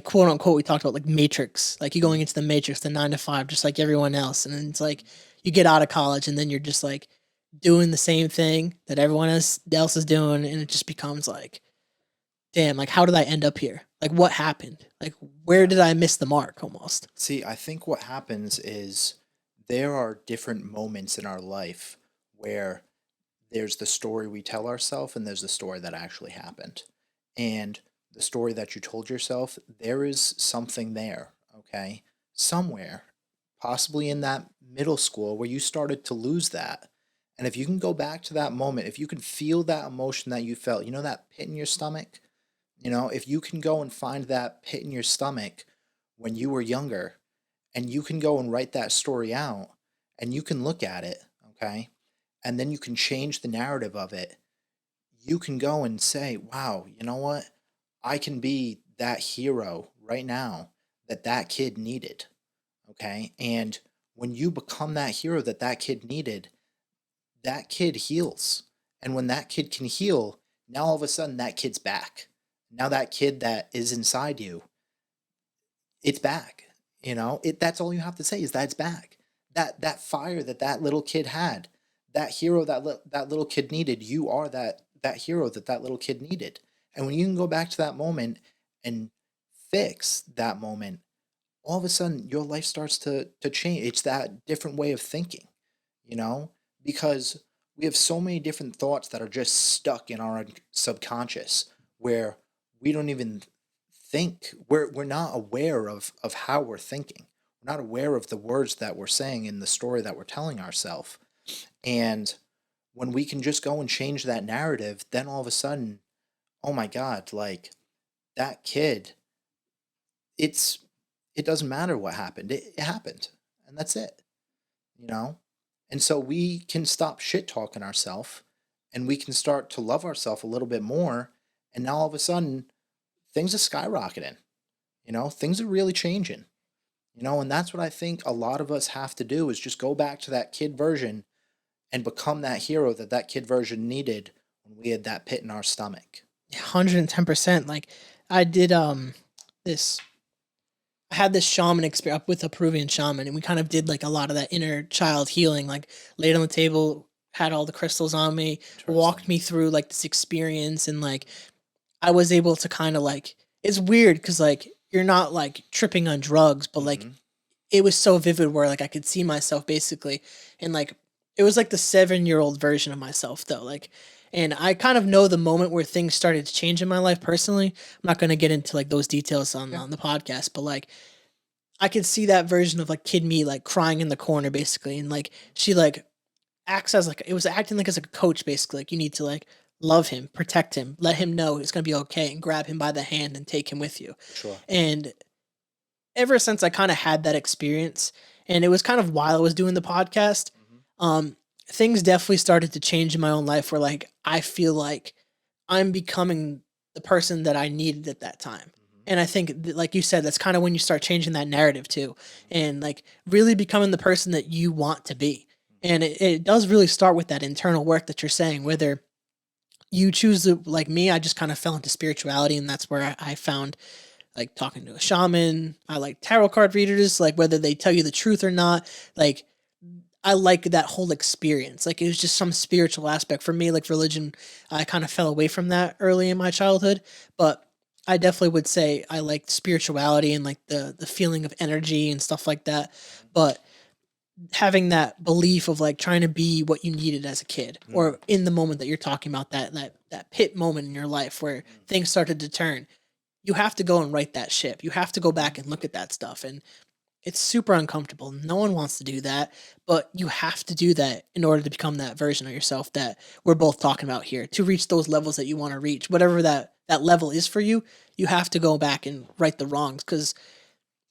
quote unquote we talked about like Matrix, like you going into the Matrix, the 9 to 5, just like everyone else, and then it's like you get out of college and then you're just like doing the same thing that everyone else is doing, and it just becomes like, damn, like how did I end up here? Like what happened? Like where did I miss the mark almost? See, I think what happens is there are different moments in our life where there's the story we tell ourselves and there's the story that actually happened. And the story that you told yourself, there is something there, okay? Somewhere, possibly in that middle school where you started to lose that. And if you can go back to that moment, if you can feel that emotion that you felt, you know, that pit in your stomach, you know, if you can go and find that pit in your stomach when you were younger, and you can go and write that story out, and you can look at it, okay, and then you can change the narrative of it, you can go and say, wow, you know what? I can be that hero right now that kid needed, okay? And when you become that hero that kid needed, that kid heals. And when that kid can heal, now all of a sudden that kid's back. Now that kid that is inside you, it's back. You know, that's all you have to say is that it's back. That fire that little kid had, that hero that little kid needed, you are that hero that little kid needed. And when you can go back to that moment and fix that moment, all of a sudden your life starts to change. It's that different way of thinking, you know, because we have so many different thoughts that are just stuck in our subconscious where we don't even think, we're not aware of how we're thinking. We're not aware of the words that we're saying in the story that we're telling ourselves. And when we can just go and change that narrative, then all of a sudden, oh my God, like that kid, it doesn't matter what happened. It happened. And that's it. You know? And so we can stop shit talking ourselves and we can start to love ourselves a little bit more. And now all of a sudden, things are skyrocketing. You know, things are really changing. You know, and that's what I think a lot of us have to do is just go back to that kid version and become that hero that kid version needed when we had that pit in our stomach. 110%. Like I did this I had this shaman experience with a Peruvian shaman, and we kind of did like a lot of that inner child healing, like laid on the table, had all the crystals on me, walked me through like this experience, and like I was able to kind of like, it's weird because like you're not like tripping on drugs, but like it was so vivid where like I could see myself basically, and like it was like the 7-year-old version of myself though, like. And I kind of know the moment where things started to change in my life personally. I'm not going to get into like those details on the podcast, but like I could see that version of like kid me like crying in the corner basically, and like she like acts as like, it was acting like as a coach basically, like you need to like love him, protect him, let him know it's going to be okay, and grab him by the hand and take him with you. Sure. And ever since I kind of had that experience, and it was kind of while I was doing the podcast, things definitely started to change in my own life where like I feel like I'm becoming the person that I needed at that time. And I think, like you said, that's kind of when you start changing that narrative too, and like really becoming the person that you want to be. And it does really start with that internal work that you're saying, whether you choose to, like me, I just kind of fell into spirituality, and that's where I found like talking to a shaman. I like tarot card readers, like whether they tell you the truth or not. Like I like that whole experience. Like it was just some spiritual aspect for me. Like religion, I kind of fell away from that early in my childhood, but I definitely would say I like spirituality and like the feeling of energy and stuff like that. But having that belief of like trying to be what you needed as a kid Mm, or in the moment that you're talking about, that pit moment in your life where mm, things started to turn, you have to go and right that ship. You have to go back mm, and look at that stuff, and it's super uncomfortable. No one wants to do that, but you have to do that in order to become that version of yourself that we're both talking about here, to reach those levels that you want to reach, whatever that level is for you. You have to go back and right the wrongs, because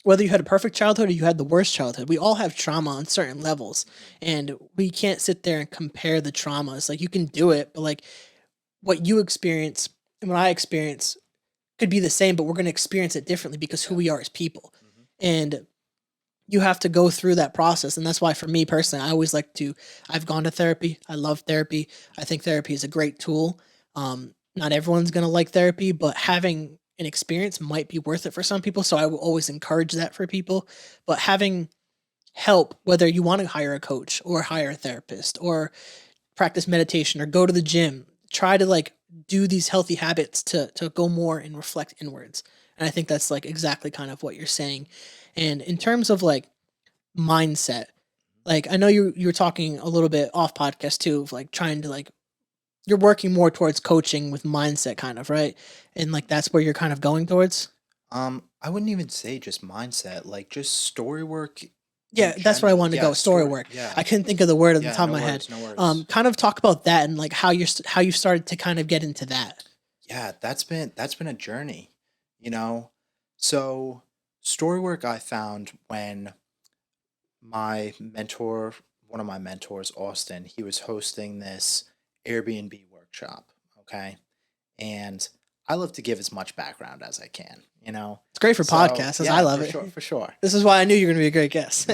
whether you had a perfect childhood or you had the worst childhood, we all have trauma on certain levels, and we can't sit there and compare the traumas. Like you can do it, but like what you experience and what I experience could be the same, but we're going to experience it differently because who yeah. we are as people. Mhm. And you have to go through that process. And that's why for me personally, I always like to, I've gone to therapy. I love therapy. I think therapy is a great tool. Not everyone's going to like therapy, but having an experience might be worth it for some people. So I will always encourage that for people. But having help, whether you want to hire a coach or hire a therapist or practice meditation or go to the gym, try to like do these healthy habits to go more and reflect inwards. And I think that's like exactly kind of what you're saying. And in terms of like mindset, like I know you were talking a little bit off podcast too of like trying to like you're working more towards coaching with mindset kind of, right? And like that's where you're kind of going towards. I wouldn't even say just mindset, like just story work in Yeah, that's where I general. wanted to Yeah, go. Story story. work. Yeah, I couldn't think of the word at the yeah. top of No my head. worries, no worries. Kind of talk about that and like how you started to kind of get into that. Yeah, that's been a journey, you know. So story work I found when my mentor, one of my mentors, Austin, he was hosting this Airbnb workshop. Okay, and I love to give as much background as I can, you know. It's great for So podcasts, as I yeah, love for it. sure, for sure. This is why I knew you were going to be a great guest.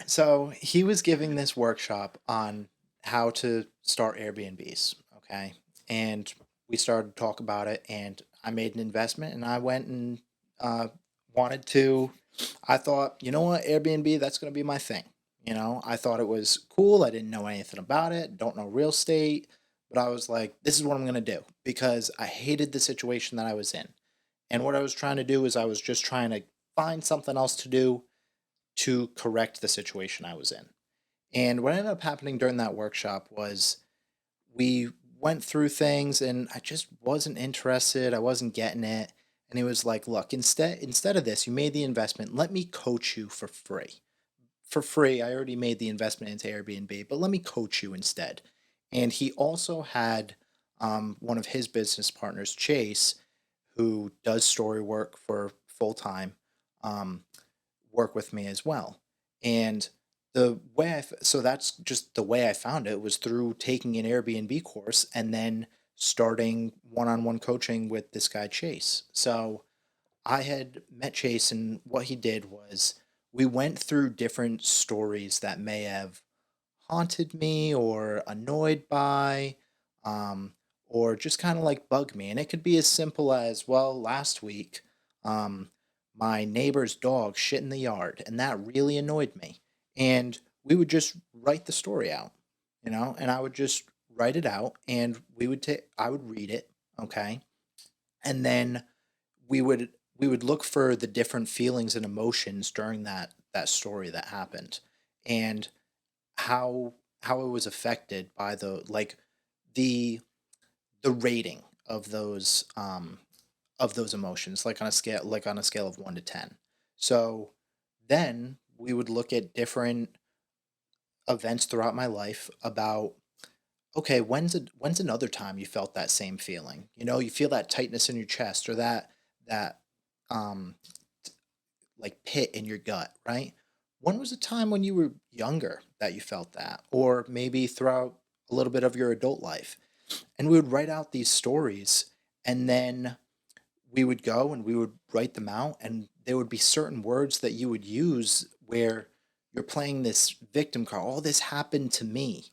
So he was giving this workshop on how to start Airbnbs. Okay. And we started to talk about it, and I made an investment, and I went and uh, wanted to. I thought, you know what, Airbnb, that's going to be my thing. You know, I thought it was cool. I didn't know anything about it, don't know real estate, but I was like, this is what I'm going to do because I hated the situation that I was in. And what I was trying to do is I was just trying to find something else to do to correct the situation I was in. And what ended up happening during that workshop was we went through things and I just wasn't interested. I wasn't getting it. And he was like, look, instead of this, you made the investment. Let me coach you for free. For free, I already made the investment into Airbnb, but let me coach you instead. And he also had one of his business partners, Chase, who does story work for full time. Um, work with me as well. And so that's just the way I found it was through taking an Airbnb course and then starting one-on-one coaching with this guy Chase. So I had met Chase, and what he did was we went through different stories that may have haunted me or annoyed by or just kind of like bug me. And it could be as simple as, well, last week um, my neighbor's dog shit in the yard, and that really annoyed me. And we would just write the story out, you know, and I would just write it out, and I would read it, okay, and then we would look for the different feelings and emotions during that story that happened, and how it was affected by the the rating of those emotions, like on a scale of 1 to 10. So then we would look at different events throughout my life about, okay, when's another time you felt that same feeling, you know, you feel that tightness in your chest or that um like pit in your gut, right? When was a time when you were younger that you felt that, or maybe throughout a little bit of your adult life? And we would write out these stories, and then we would go and we would write them out, and there would be certain words that you would use where you're playing this victim card. Oh, this happened to me.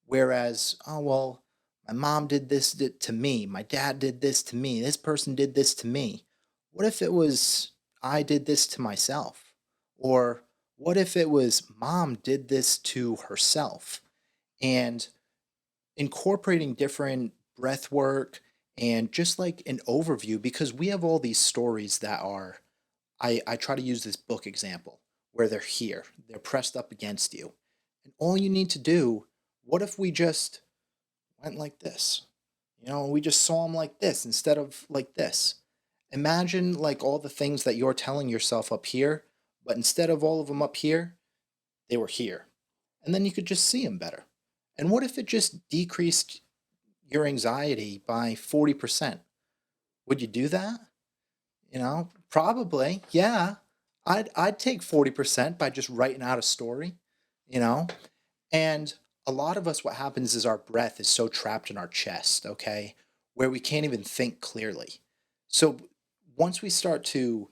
Whereas, oh well, My mom did this to me. My dad did this to me. This person did this to me. What if it was I did this to myself? Or what if it was mom did this to herself? And incorporating different breath work and just like an overview, because we have all these stories that are, I try to use this book example where they're here, they're pressed up against you. And all you need to do, what if we just went like this? We just saw them like this instead of like this. Imagine like all the things that you're telling yourself up here, but instead of all of them up here, they were here. And then you could just see them better. And what if it just decreased your anxiety by 40%? Would you do that? Probably. Yeah. I'd take 40% by just writing out a story, you know? And a lot of us, what happens is our breath is so trapped in our chest, okay, where we can't even think clearly. So once we start to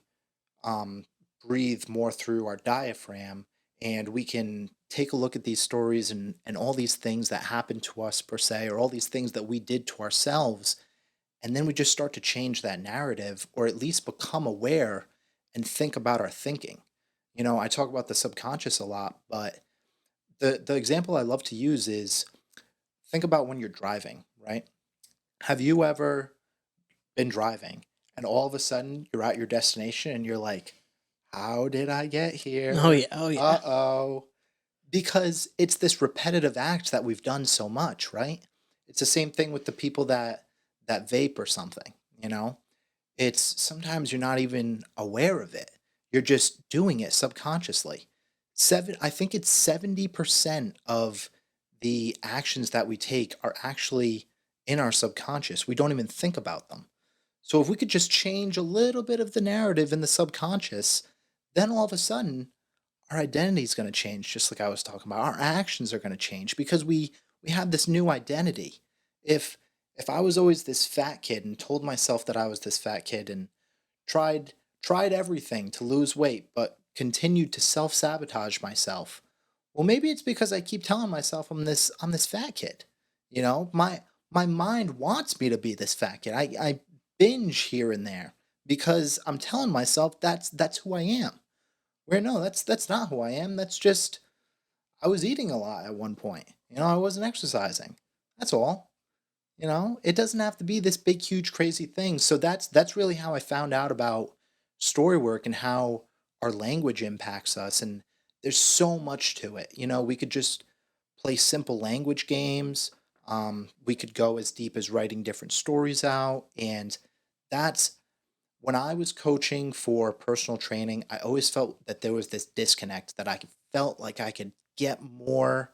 um, breathe more through our diaphragm, and we can take a look at these stories and all these things that happened to us, per se, or all these things that we did to ourselves, and then we just start to change that narrative, or at least become aware and think about our thinking. I talk about the subconscious a lot, but the example I love to use is, think about when you're driving, right? Have you ever been driving and all of a sudden you're at your destination and you're like, how did I get Oh here? yeah, oh yeah. Uh-oh. Because it's this repetitive act that we've done so much, right? It's the same thing with the people that vape or something, you know? It's sometimes you're not even aware of it. You're just doing it subconsciously. I think it's 70% of the actions that we take are actually in our subconscious. We don't even think about them. So if we could just change a little bit of the narrative in the subconscious, then all of a sudden our identity is going to change, just like I was talking about. Our actions are going to change because we have this new identity. If I was always this fat kid and told myself that I was this fat kid and tried everything to lose weight but continued to self-sabotage myself, well, maybe it's because I keep telling myself I'm this fat kid. My mind wants me to be this fat kid. I binge here and there because I'm telling myself that's who I am. Where no, that's not who I am. That's just I was eating a lot at one point. I wasn't exercising. That's all. It doesn't have to be this big, huge, crazy thing. So that's really how I found out about story work and how our language impacts us. And there's so much to it. We could just play simple language games. We could go as deep as writing different stories out. And that's when I was coaching for personal training, I always felt that there was this disconnect that felt like I could get more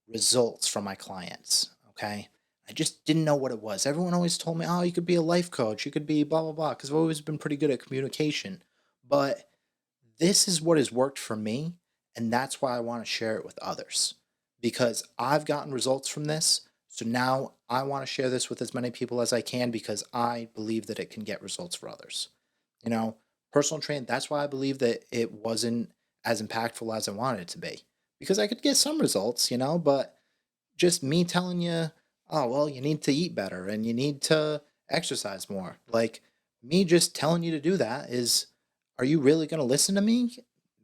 results from my clients. Okay. I just didn't know what it was. Everyone always told me, oh, you could be a life coach, you could be blah, blah, blah, because I've always been pretty good at communication. But this is what has worked for me. And that's why I want to share it with others because I've gotten results from this. So now I want to share this with as many people as I can because I believe that it can get results for others. You know, Personal training, that's why I believe that it wasn't as impactful as I wanted it to be because I could get some results, but just me telling you, oh, well, you need to eat better and you need to exercise more. Like me just telling you to do that are you really going to listen to me?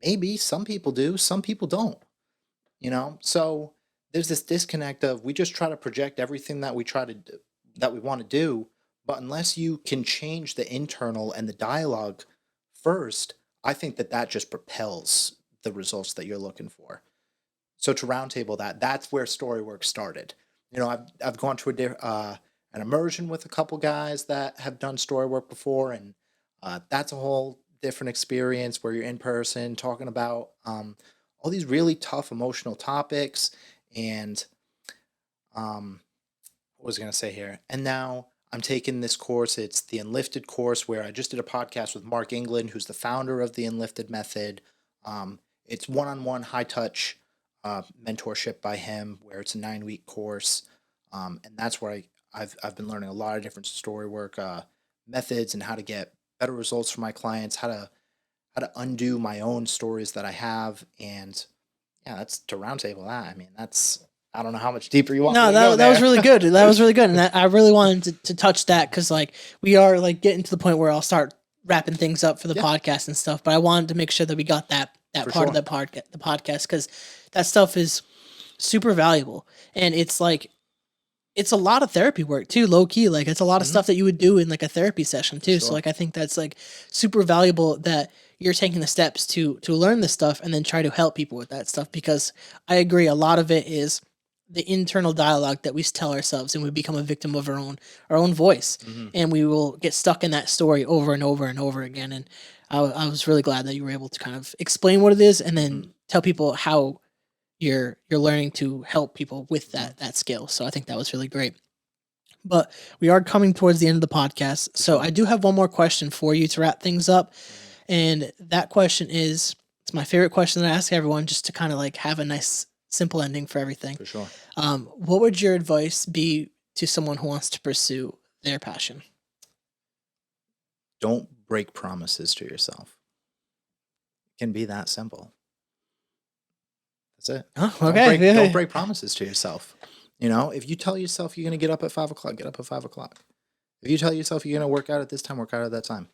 Maybe some people do, some people don't. So there's this disconnect of we just try to project everything that we try to do, that we want to do, but unless you can change the internal and the dialogue first, I think that just propels the results that you're looking for. So to roundtable that's where Storywork started. I've gone to an immersion with a couple guys that have done Storywork before, and that's a whole different experience where you're in person talking about all these really tough emotional topics. And what was I going to say here? And now I'm taking this course. It's the Enlifted course where I just did a podcast with Mark England, who's the founder of the Enlifted method. It's one-on-one, high-touch mentorship by him, where it's a 9-week course, and that's where I've been learning a lot of different story work methods and how to get better results for my clients, how to undo my own stories that I have, and yeah, that's to roundtable that. I mean, I don't know how much deeper you want. No, me to go that was there. really good. That was really good, and I really wanted to touch that because like we are like getting to the point where I'll start wrapping things up for the podcast and stuff. But I wanted to make sure that we got that For part of sure. the podcast because that stuff is super valuable, and it's like it's a lot of therapy work too, low key. Like it's a lot of stuff that you would do in like a therapy session too. So Sure. like I think that's like super valuable that you're taking the steps to learn this stuff and then try to help people with that stuff because I agree a lot of it is the internal dialogue that we tell ourselves and we become a victim of our own voice and we will get stuck in that story over and over and over again. And I was really glad that you were able to kind of explain what it is and then tell people how you're learning to help people with that skill. So I think that was really great. But we are coming towards the end of the podcast. So I do have one more question for you to wrap things up. And that question is, it's my favorite question that I ask everyone just to kind of like have a nice simple ending for everything. For sure. What would your advice be to someone who wants to pursue their passion? Don't break promises to yourself. It can be that simple. That's it. Oh, okay. Don't break promises to yourself. You know, if you tell yourself you're going to get up at 5 o'clock, get up at 5 o'clock. If you tell yourself you're going to work out at this time, work out at that time.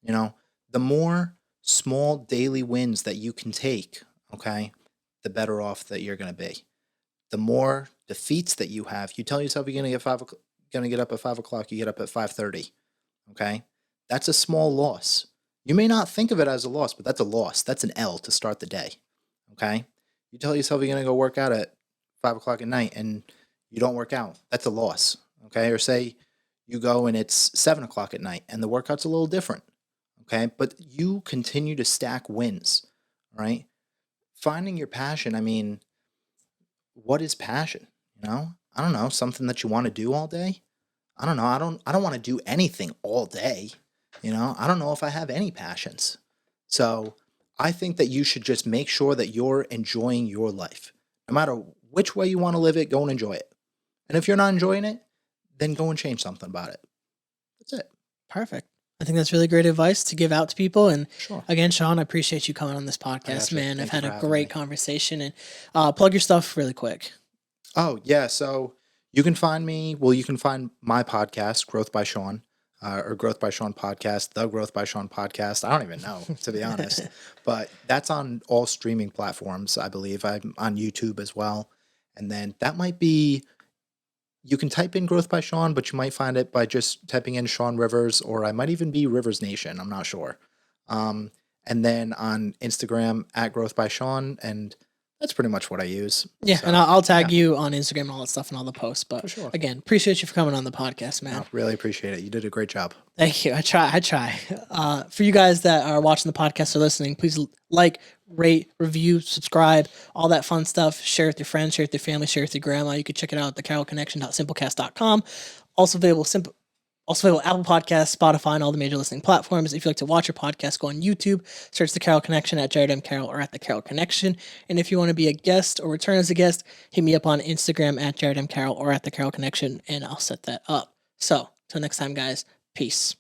You know, the more small daily wins that you can take, okay, the better off that you're going to be. The more defeats that you have, you tell yourself you're going to get up at 5 o'clock, you get up at 5:30, okay? That's a small loss. You may not think of it as a loss, but that's a loss. That's an L to start the day, okay? You tell yourself you're going to go work out at 5 o'clock at night and you don't work out. That's a loss, okay? Or say you go and it's 7 o'clock at night and the workout's a little different, okay? But you continue to stack wins, right? Finding your passion, I mean, what is passion? You know? I don't know, something that you want to do all day? I don't know. I don't want to do anything all day. You know? I don't know if I have any passions. So I think that you should just make sure that you're enjoying your life. No matter which way you want to live it, go and enjoy it. And if you're not enjoying it, then go and change something about it. That's it. Perfect. I think that's really great advice to give out to people. And Sure. again, Shawn, I appreciate you coming on this podcast, gotcha. man. I've Thank you had for a having great me. conversation and plug your stuff really quick. Oh, yeah. So you can find me, you can find my podcast, Growth by Shawn, or Growth by Shawn Podcast, the Growth by Shawn Podcast. I don't even know, to be honest. But that's on all streaming platforms, I believe. I'm on YouTube as well. And then that might be, you can type in Growth by Shawn, but you might find it by just typing in Shawn Rivers, or I might even be Rivers Nation. I'm not sure. And then on Instagram, at Growth by Shawn, and that's pretty much what I use. Yeah, So, and I'll tag you on Instagram and all that stuff and all the posts. But For sure. again, appreciate you for coming on the podcast, man. no, really appreciate it. You did a great job. Thank you. I try. For you guys that are watching the podcast or listening, please like, rate, review, subscribe, all that fun stuff. Share with your friends, share with your family, share with your grandma. You can check it out at thecarrollconnection.simplecast.com. Also available Apple Podcasts, Spotify, and all the major listening platforms. If you like to watch your podcast, go on YouTube, search The Carroll Connection at Jared M. Carroll or at The Carroll Connection. And if you want to be a guest or return as a guest, hit me up on Instagram at Jared M. Carroll or at The Carroll Connection, and I'll set that up. So, till next time, guys, peace.